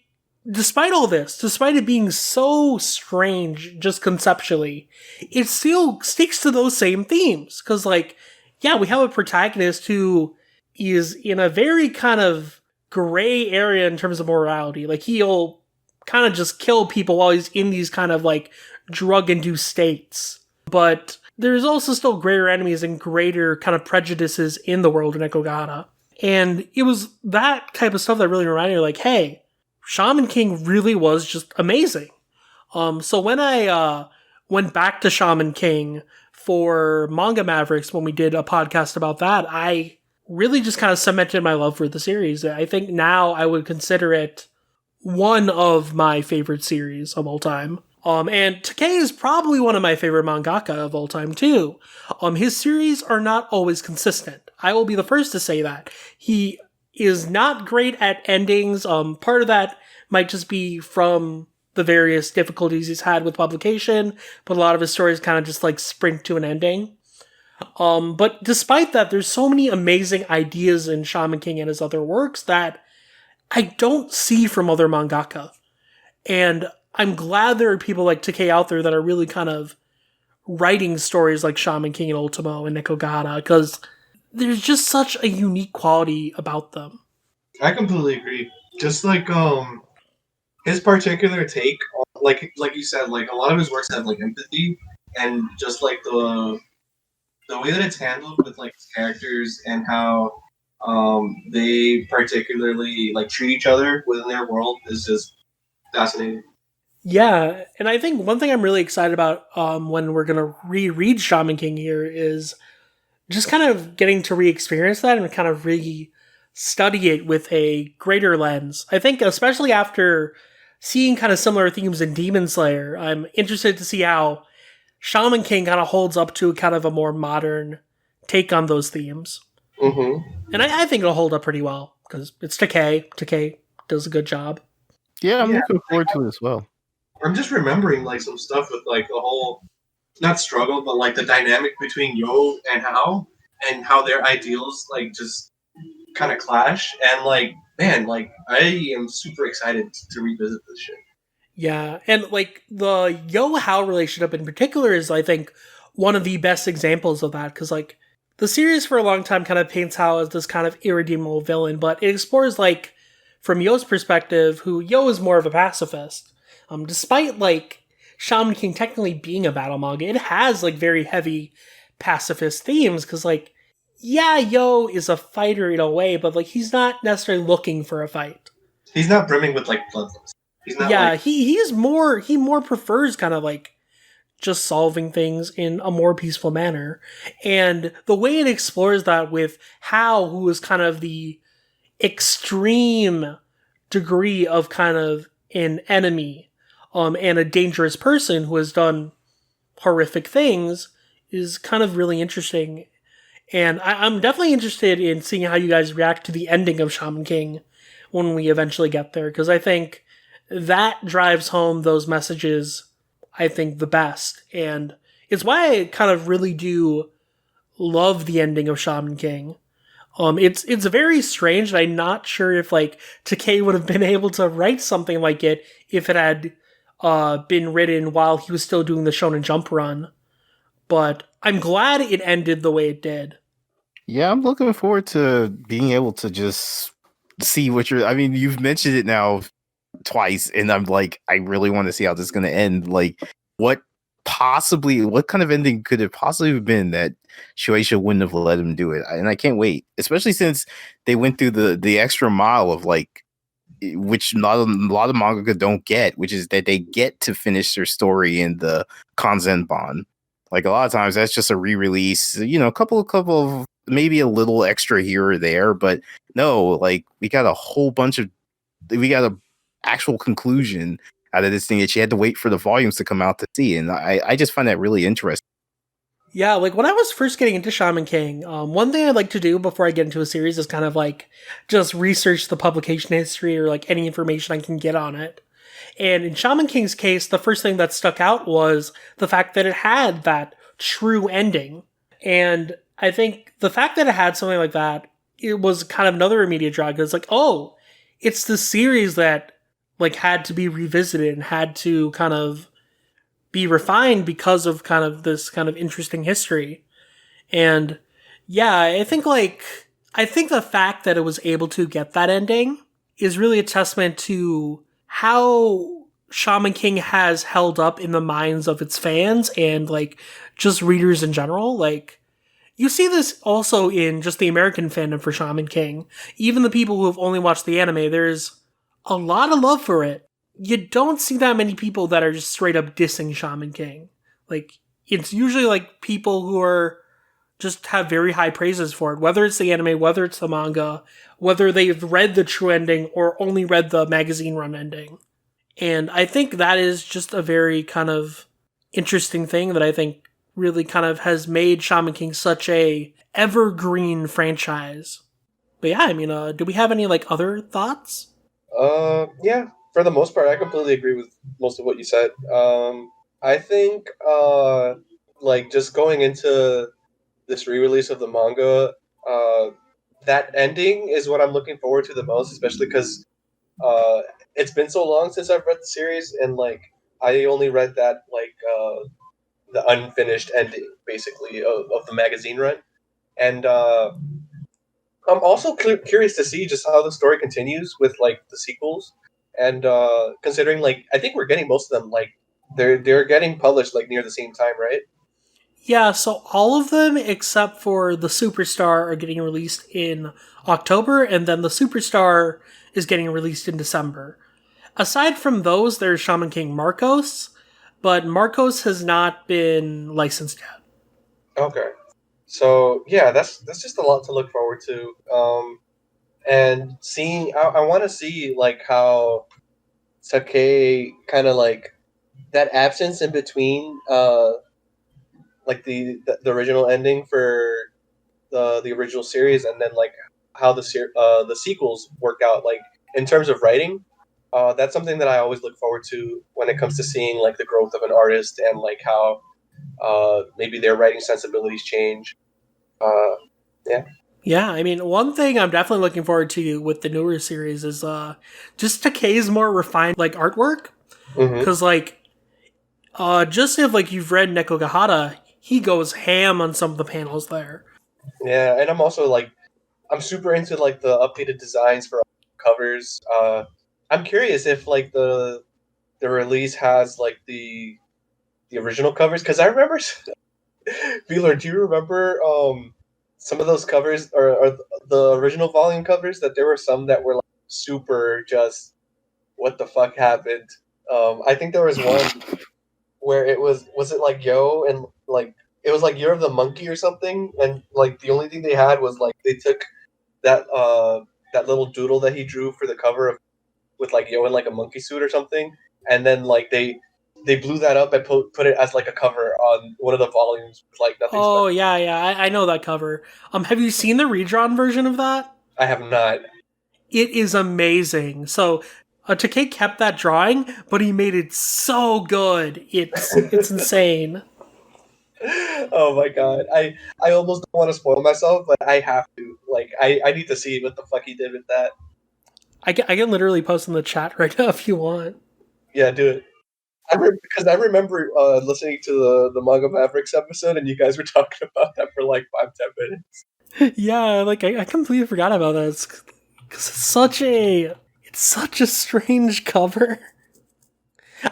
Speaker 1: despite all this, despite it being so strange just conceptually, it still sticks to those same themes. Because, like, yeah, we have a protagonist who is in a very kind of gray area in terms of morality. Like, he'll kind of just kill people while he's in these kind of, like, drug-induced states. But there's also still greater enemies and greater kind of prejudices in the world of Neko Gahara. And it was that type of stuff that really reminded me, like, hey, Shaman King really was just amazing. So when I went back to Shaman King for Manga Mavericks, when we did a podcast about that, I really just kind of cemented my love for the series. I think now I would consider it one of my favorite series of all time. And Takei is probably one of my favorite mangaka of all time, too. His series are not always consistent. I will be the first to say that. He is not great at endings. Part of that might just be from the various difficulties he's had with publication, but a lot of his stories kind of just like sprint to an ending. But despite that, there's so many amazing ideas in Shaman King and his other works that I don't see from other mangaka. And I'm glad there are people like Takei out there that are really kind of writing stories like Shaman King and Ultimo and Neko Gahara, because there's just such a unique quality about them.
Speaker 4: I completely agree. Just like his particular take, like you said, like a lot of his works have like empathy and just like the way that it's handled with like his characters and how they particularly like treat each other within their world is just fascinating.
Speaker 1: Yeah, and I think one thing I'm really excited about when we're going to reread Shaman King here is just kind of getting to re-experience that and kind of re-study it with a greater lens. I think especially after seeing kind of similar themes in Demon Slayer, I'm interested to see how Shaman King kind of holds up to kind of a more modern take on those themes.
Speaker 4: Mm-hmm.
Speaker 1: And I think it'll hold up pretty well, because it's Takei. Takei does a good job.
Speaker 2: Yeah, I'm looking forward to it as well.
Speaker 4: I'm just remembering like some stuff with like the whole not struggle, but like the dynamic between Yo and how their ideals like just kind of clash. And like, man, like I am super excited to revisit this shit.
Speaker 1: Yeah, and like the Yo How relationship in particular is, I think, one of the best examples of that, because like the series for a long time kind of paints How as this kind of irredeemable villain, but it explores like from Yo's perspective, who Yo is more of a pacifist. Despite like Shaman King technically being a battle manga, it has like very heavy pacifist themes, because like yeah, Yo is a fighter in a way, but like he's not necessarily looking for a fight.
Speaker 4: He's not brimming with like bloodlust. He's not
Speaker 1: Yeah,
Speaker 4: like
Speaker 1: he more prefers kind of like just solving things in a more peaceful manner. And the way it explores that with How, who is kind of the extreme degree of kind of an enemy, and a dangerous person who has done horrific things, is kind of really interesting. And I'm definitely interested in seeing how you guys react to the ending of Shaman King when we eventually get there, because I think that drives home those messages, I think, the best. And it's why I kind of really do love the ending of Shaman King. It's very strange, and I'm not sure if like Takei would have been able to write something like it if it had been written while he was still doing the Shonen Jump run. But I'm glad it ended the way it did.
Speaker 2: Yeah, I'm looking forward to being able to just see what you're. I mean, you've mentioned it now twice, and I'm like, I really want to see how this is going to end. Like, what kind of ending could it possibly have been that Shueisha wouldn't have let him do it? And I can't wait, especially since they went through the extra mile of like, which not a lot of mangaka don't get, which is that they get to finish their story in the Kanzenban. Like a lot of times, that's just a re-release. You know, a couple of maybe a little extra here or there, but no, like we got a actual conclusion out of this thing that you had to wait for the volumes to come out to see, and I just find that really interesting.
Speaker 1: Yeah, like when I was first getting into Shaman King, one thing I'd like to do before I get into a series is kind of like just research the publication history or like any information I can get on it. And in Shaman King's case, the first thing that stuck out was the fact that it had that true ending. And I think the fact that it had something like that, it was kind of another immediate draw. It's like, oh, it's the series that like had to be revisited and had to kind of be refined because of kind of this kind of interesting history. And yeah, I think the fact that it was able to get that ending is really a testament to how Shaman King has held up in the minds of its fans and like just readers in general. Like you see this also in just the American fandom for Shaman King. Even the people who have only watched the anime, there's a lot of love for it. You don't see that many people that are just straight up dissing Shaman King. Like, it's usually like people who are just have very high praises for it, whether it's the anime, whether it's the manga, whether they've read the true ending or only read the magazine run ending. And I think that is just a very kind of interesting thing that I think really kind of has made Shaman King such a evergreen franchise. But yeah, I mean, do we have any like other thoughts?
Speaker 3: Yeah, for the most part, I completely agree with most of what you said. I think, like, just going into this re-release of the manga, that ending is what I'm looking forward to the most, especially because it's been so long since I've read the series, and, like, I only read that, like, the unfinished ending, basically, of the magazine run. And, I'm also curious to see just how the story continues with like the sequels, and considering like I think we're getting most of them like they're getting published like near the same time, right?
Speaker 1: Yeah, so all of them except for the Superstar are getting released in October, and then the Superstar is getting released in December. Aside from those, there's Shaman King Marcos, but Marcos has not been licensed yet.
Speaker 3: Okay, so yeah, that's just a lot to look forward to. And seeing, I want to see like how Takei kind of like that absence in between, like the original ending for the original series, and then like how the sequels work out like in terms of writing. That's something that I always look forward to when it comes to seeing like the growth of an artist and like how maybe their writing sensibilities change. Yeah.
Speaker 1: Yeah, I mean, one thing I'm definitely looking forward to with the newer series is just Takei's more refined like artwork. Because just if like you've read Nekogahara, he goes ham on some of the panels there.
Speaker 3: Yeah, and I'm also like, I'm super into like the updated designs for covers. I'm curious if like the release has like the original covers, because I remember VLord, do you remember some of those covers or the original volume covers, that there were some that were like super just what the fuck happened? I think there was one where it was it like Yo, and like it was like Year of the Monkey or something, and like the only thing they had was like they took that that little doodle that he drew for the cover of with like Yo in like a monkey suit or something, and then like they blew that up and put it as like a cover on one of the volumes with like nothing.
Speaker 1: Oh special. Yeah, I know that cover. Have you seen the redrawn version of that?
Speaker 3: I have not.
Speaker 1: It is amazing. So Takei kept that drawing, but he made it so good. It's insane.
Speaker 3: Oh my god. I almost don't want to spoil myself, but I have to. Like, I need to see what the fuck he did with that.
Speaker 1: I can literally post in the chat right now if you want.
Speaker 3: Yeah, do it. Because I remember listening to the Manga Mavericks episode, and you guys were talking about that for like 5-10 minutes.
Speaker 1: Yeah, like I completely forgot about that. Because it's such a strange cover.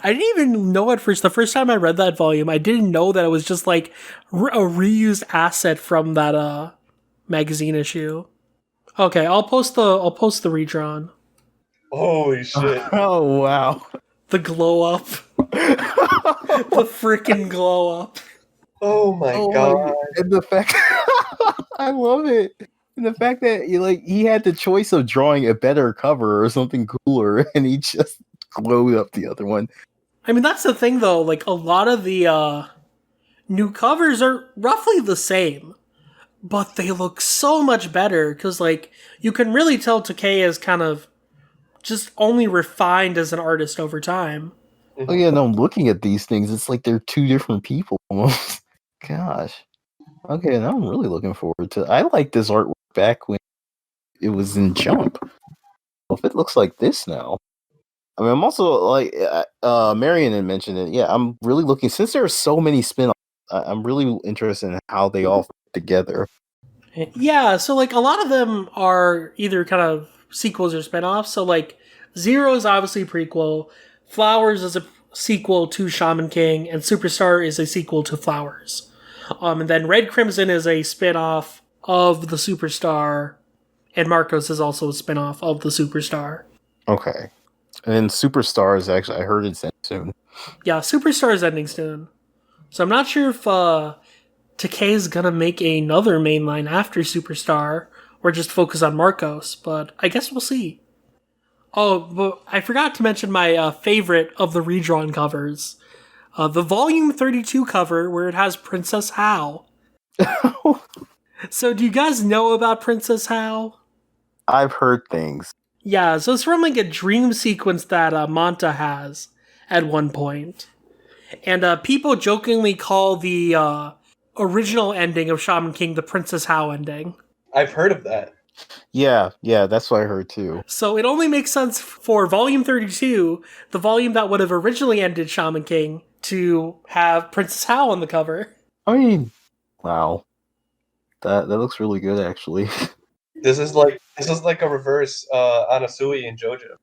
Speaker 1: I didn't even know at first. The first time I read that volume, I didn't know that it was just like a reused asset from that magazine issue. Okay, I'll post the redrawn.
Speaker 3: Holy shit!
Speaker 2: Oh wow!
Speaker 1: The glow up, the freaking glow up.
Speaker 3: Oh my god!
Speaker 2: And the fact, I love it. And the fact that he had the choice of drawing a better cover or something cooler, and he just glowed up the other one.
Speaker 1: I mean, that's the thing, though. Like, a lot of the new covers are roughly the same, but they look so much better because, like, you can really tell Takei is kind of just only refined as an artist over time.
Speaker 2: Oh yeah, no, I'm looking at these things. It's like they're two different people almost. Gosh. Okay, now I'm really looking forward to it. I like this artwork back when it was in Jump. Well, if it looks like this now. I mean, I'm also like Marion had mentioned it. Yeah, I'm really looking, since there are so many spin-offs, I'm really interested in how they all fit together.
Speaker 1: Yeah, so like a lot of them are either kind of sequels or spin-offs. So like Zero is obviously a prequel, Flowers is a sequel to Shaman King, and Superstar is a sequel to Flowers. And then Red Crimson is a spin-off of the Superstar, and Marcos is also a spin-off of the Superstar.
Speaker 2: Okay. And then Superstar is actually, I heard it's ending soon.
Speaker 1: Yeah, Superstar is ending soon. So I'm not sure if Takei is going to make another mainline after Superstar, or just focus on Marcos, but I guess we'll see. Oh, but I forgot to mention my favorite of the redrawn covers. The Volume 32 cover, where it has Princess Hao. So do you guys know about Princess Hao?
Speaker 2: I've heard things.
Speaker 1: Yeah, so it's from like a dream sequence that Manta has at one point. And people jokingly call the original ending of Shaman King the Princess Hao ending.
Speaker 3: I've heard of that.
Speaker 2: Yeah, that's what I heard too.
Speaker 1: So it only makes sense for Volume 32, the volume that would have originally ended Shaman King, to have Princess Hao on the cover.
Speaker 2: I mean, wow. That looks really good, actually.
Speaker 3: This is like a reverse Anasui in JoJo.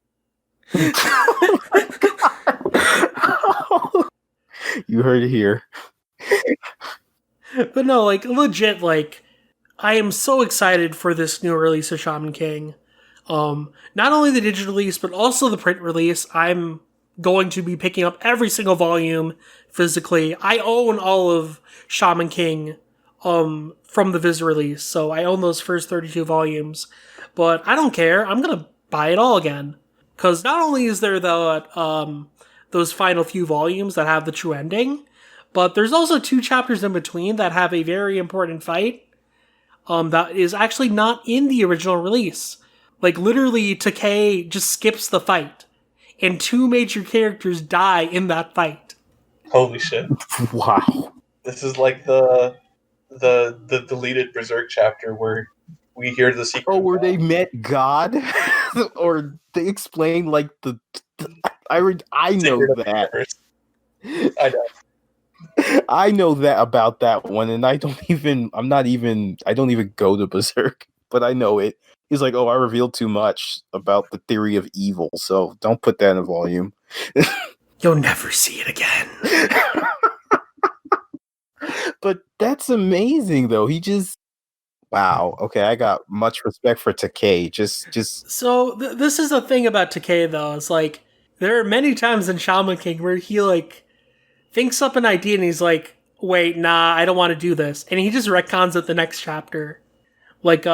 Speaker 2: You heard it here.
Speaker 1: But no, like, legit, like, I am so excited for this new release of Shaman King. Not only the digital release, but also the print release. I'm going to be picking up every single volume physically. I own all of Shaman King from the Viz release, so I own those first 32 volumes. But I don't care. I'm going to buy it all again. Because not only is there the those final few volumes that have the true ending, but there's also 2 chapters in between that have a very important fight that is actually not in the original release. Like, literally, Takei just skips the fight, and 2 major characters die in that fight.
Speaker 3: Holy shit.
Speaker 2: Wow.
Speaker 3: This is like the deleted Berserk chapter where we hear the secret.
Speaker 2: Oh, where they met God, or they explain like I know
Speaker 3: secret of the
Speaker 2: that.
Speaker 3: universe. I know.
Speaker 2: I know that about that one, and I don't even go to Berserk, but I know it. He's like, oh, I revealed too much about the theory of evil, so don't put that in a volume.
Speaker 1: You'll never see it again.
Speaker 2: But that's amazing, though. Wow. Okay, I got much respect for Takei.
Speaker 1: So this is the thing about Takei, though. It's like there are many times in Shaman King where he like thinks up an idea and he's like, "Wait, nah, I don't want to do this," and he just retcons it the next chapter. Like,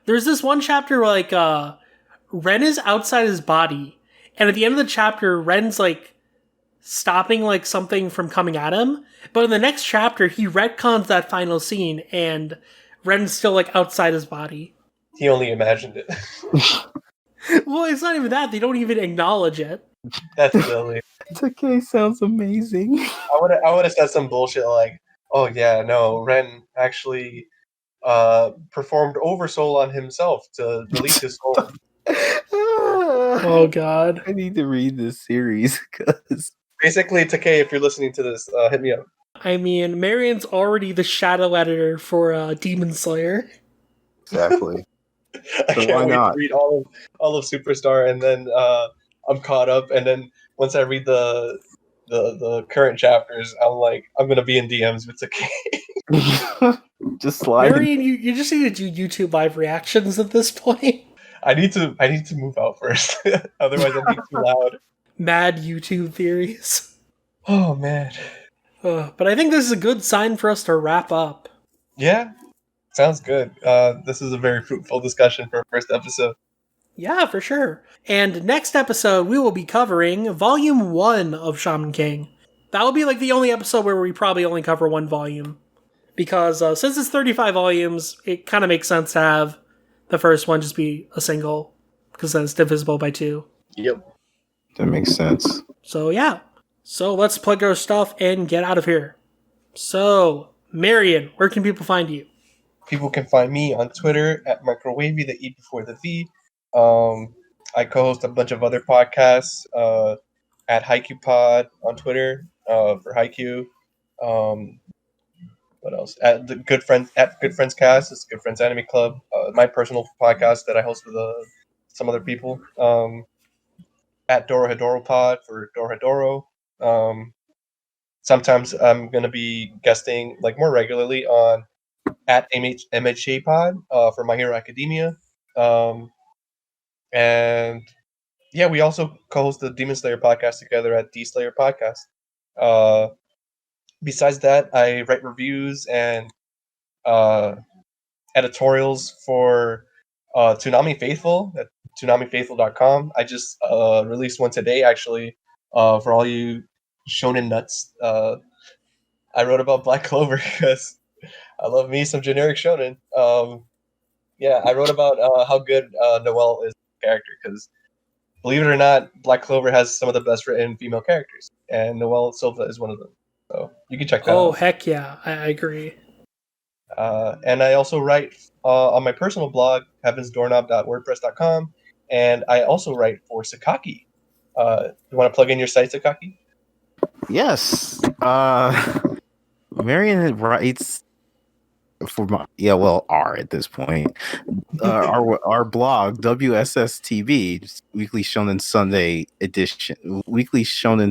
Speaker 1: there's this one chapter where like Ren is outside his body, and at the end of the chapter, Ren's like stopping like something from coming at him. But in the next chapter, he retcons that final scene, and Ren's still like outside his body.
Speaker 3: He only imagined it.
Speaker 1: Well, it's not even that; they don't even acknowledge it.
Speaker 3: That's silly.
Speaker 2: Takei sounds amazing.
Speaker 3: I would have said some bullshit like, "Oh yeah, no, Ren actually performed oversoul on himself to release his soul."
Speaker 1: Oh God!
Speaker 2: I need to read this series because
Speaker 3: Basically, Takei, if you're listening to this, hit me up.
Speaker 1: I mean, Marion's already the shadow editor for Demon Slayer.
Speaker 2: exactly.
Speaker 3: I
Speaker 2: So
Speaker 3: can't
Speaker 2: why
Speaker 3: wait
Speaker 2: not?
Speaker 3: to read all of Superstar, and then I'm caught up. And then once I read the current chapters, I'm gonna be in DMs with Takei.
Speaker 2: Just slide.
Speaker 1: Marion, you just need to do YouTube live reactions at this point.
Speaker 3: I need to move out first, otherwise I'm being too loud.
Speaker 1: Mad YouTube theories.
Speaker 3: Oh man,
Speaker 1: But I think this is a good sign for us to wrap up.
Speaker 3: yeah, sounds good. This is a very fruitful discussion for a first episode.
Speaker 1: Yeah, for sure. And next episode, we will be covering Volume 1 of Shaman King. That will be like the only episode where we probably only cover one volume. Because since it's 35 volumes, it kind of makes sense to have the first one just be a single. Because then it's divisible by 2.
Speaker 3: Yep.
Speaker 2: That makes sense.
Speaker 1: So yeah. So let's plug our stuff and get out of here. So, Marion, where can people find you?
Speaker 3: People can find me on Twitter at Microwavy, the E before the V. I co-host a bunch of other podcasts at Haikyuu Pod on Twitter for Haikyuu. What else? At Good Friends Cast. It's Good Friends Anime Club. My personal podcast that I host with some other people. At Dorohedoro Pod for Dorohedoro. Sometimes I'm gonna be guesting like more regularly on at MHA Pod for My Hero Academia. And yeah, we also co-host the Demon Slayer podcast together at D Slayer Podcast. Besides that, I write reviews and editorials for Toonami Faithful at ToonamiFaithful.com. I just released one today, actually, for all you shonen nuts. I wrote about Black Clover because I love me some generic shonen. Yeah, I wrote about how good Noelle is a character because, believe it or not, Black Clover has some of the best written female characters, and Noelle Silva is one of them. So you can check that out.
Speaker 1: Oh, heck yeah. I agree.
Speaker 3: And I also write on my personal blog, heavensdoorknob.wordpress.com, and I also write for Sakaki. You want to plug in your site, Sakaki?
Speaker 2: Yes. Marion writes for R at this point. Our blog, WSSTV, Weekly Shonen Sunday edition, Weekly Shogakukan.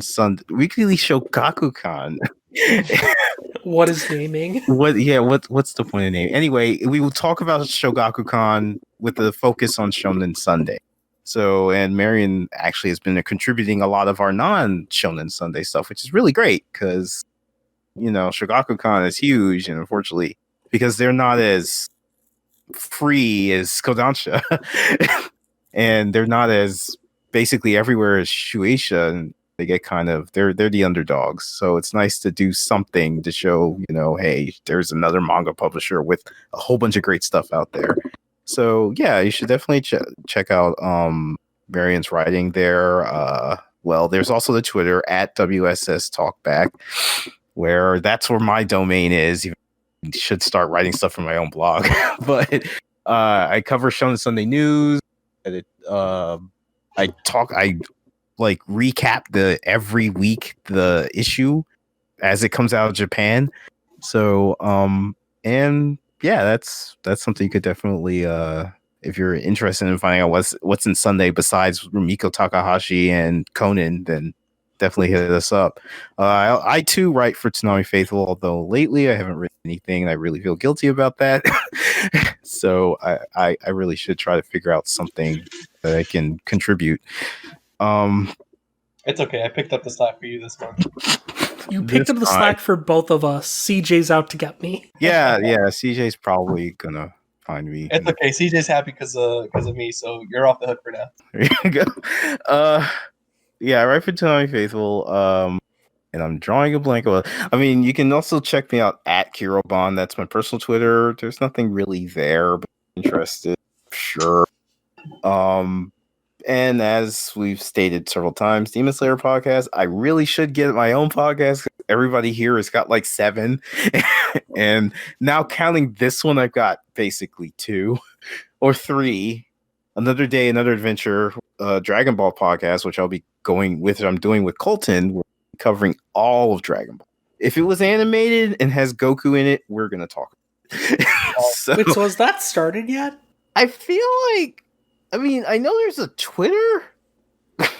Speaker 1: What is naming?
Speaker 2: What's the point of name? Anyway, we will talk about Shogakukan with the focus on Shonen Sunday. So, and Marion actually has been contributing a lot of our non-Shonen Sunday stuff, which is really great because, Shogakukan is huge, and unfortunately, because they're not as free as Kodansha, and they're not as basically everywhere as Shueisha, and they get they're the underdogs. So it's nice to do something to show, hey, there's another manga publisher with a whole bunch of great stuff out there. So yeah, you should definitely check out Marion's writing there. Well, there's also the Twitter at WSS Talkback, where that's where my domain is. You should start writing stuff for my own blog. But I cover Shonen Sunday News. I like recap every week the issue as it comes out of Japan. So and yeah, that's something you could definitely if you're interested in finding out what's in Sunday besides Rumiko Takahashi and Conan, then definitely hit us up. I too write for Tsunami Faithful, although lately I haven't written anything and I really feel guilty about that. So I really should try to figure out something that I can contribute.
Speaker 3: It's okay. I picked up the slack for you this month.
Speaker 1: You picked up the slack for both of us. CJ's out to get me.
Speaker 2: Yeah. CJ's probably gonna find me.
Speaker 3: It's okay. CJ's happy because of me, so you're off the hook for now.
Speaker 2: There you go. Yeah, I write for Tsunami Faithful. And I'm drawing a blank. I mean, you can also check me out at Kirobon. That's my personal Twitter. There's nothing really there, but if you're interested, sure. And as we've stated several times, Demon Slayer podcast, I really should get my own podcast. Everybody here has got like 7. And now counting this one, I've got basically 2 or 3. Another Day, Another Adventure, Dragon Ball podcast, which I'm doing with Colton. We're covering all of Dragon Ball. If it was animated and has Goku in it, we're going to talk about it.
Speaker 1: Wait, so has that started yet?
Speaker 2: I feel like, I mean, I know there's a Twitter.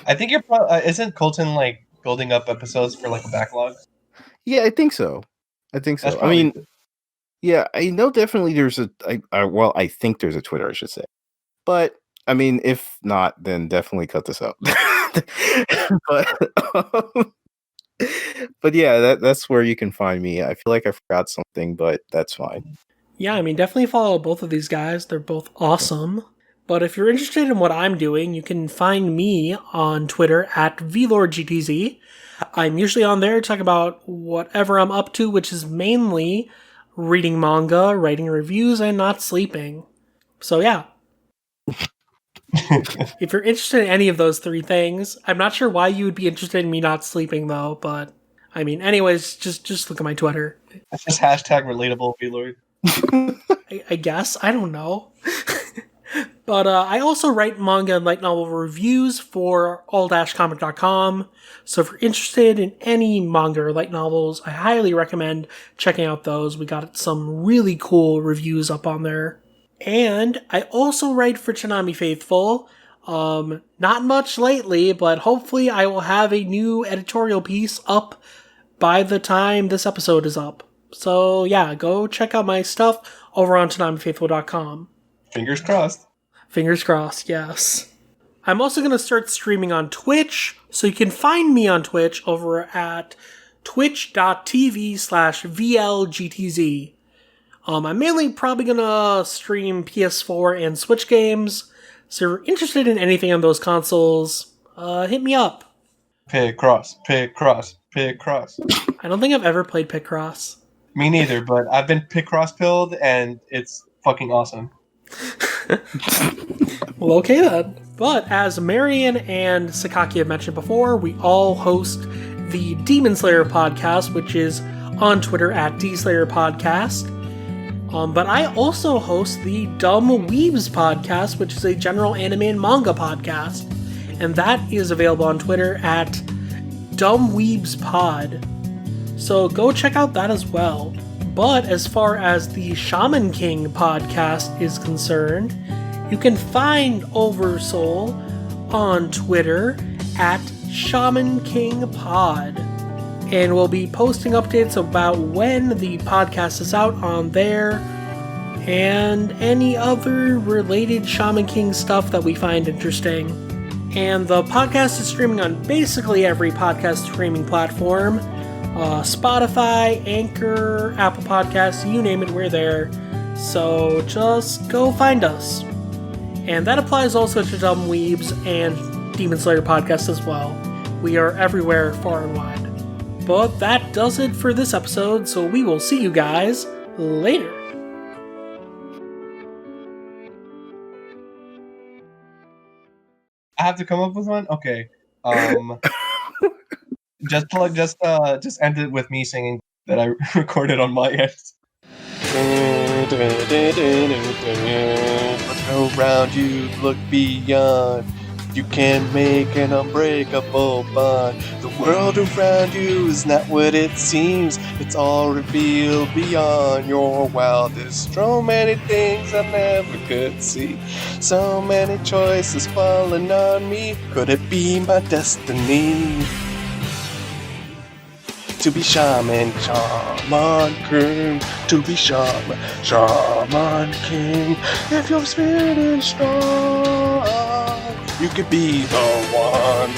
Speaker 3: I think you're probably, isn't Colton like building up episodes for like a backlog?
Speaker 2: Yeah, I think so. I mean, yeah, I know definitely there's I think there's a Twitter, I should say. But, I mean, if not, then definitely cut this out. But yeah, that's where you can find me. I feel like I forgot something, but that's fine.
Speaker 1: Yeah, I mean, definitely follow both of these guys. They're both awesome. But if you're interested in what I'm doing, you can find me on Twitter at VLordGTZ. I'm usually on there to talk about whatever I'm up to, which is mainly reading manga, writing reviews, and not sleeping. So yeah. If you're interested in any of those 3 things, I'm not sure why you would be interested in me not sleeping though, but I mean, anyways, just look at my Twitter.
Speaker 3: That's just hashtag relatable, VLord.
Speaker 1: I guess. I don't know. But I also write manga and light novel reviews for all-comic.com. So if you're interested in any manga or light novels, I highly recommend checking out those. We got some really cool reviews up on there. And I also write for Tsunami Faithful. Not much lately, but hopefully I will have a new editorial piece up by the time this episode is up. So yeah, go check out my stuff over on TsunamiFaithful.com.
Speaker 3: Fingers crossed.
Speaker 1: Fingers crossed, yes. I'm also going to start streaming on Twitch, so you can find me on Twitch over at twitch.tv/VLGTZ. I'm mainly probably going to stream PS4 and Switch games, so if you're interested in anything on those consoles, hit me up.
Speaker 3: Picross.
Speaker 1: I don't think I've ever played Picross.
Speaker 3: Me neither, but I've been Picross pilled, and it's fucking awesome.
Speaker 1: Well, okay then. But as Marion and Sakaki have mentioned before, we all host the Demon Slayer podcast, which is on Twitter at DSlayerPodcast. But I also host the Dumb Weebs podcast, which is a general anime and manga podcast. And that is available on Twitter at DumbWeebsPod. So go check out that as well. But as far as the Shaman King podcast is concerned, you can find Oversoul on Twitter at Shaman King Pod. And we'll be posting updates about when the podcast is out on there and any other related Shaman King stuff that we find interesting. And the podcast is streaming on basically every podcast streaming platform. Spotify, Anchor, Apple Podcasts, you name it, we're there. So just go find us. And that applies also to Dumb Weebs and Demon Slayer Podcast as well. We are everywhere, far and wide. But that does it for this episode, so we will see you guys later.
Speaker 3: I have to come up with one? Okay. Just end it with me singing
Speaker 4: that I recorded on my end. Look around you, look beyond. You can make an unbreakable bond. The world around you is not what it seems. It's all revealed beyond your wildest. So many things I never could see. So many choices falling on me. Could it be my destiny? To be Shaman King, to be Shaman King. If your spirit is strong, you could be the one.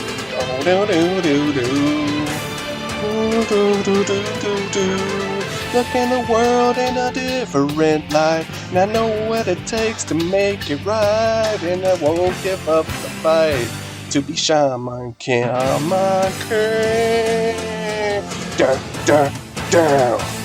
Speaker 4: Look in the world in a different light, and I know what it takes to make it right, and I won't give up the fight. To be Shaman King, Shaman King. Down, down, down.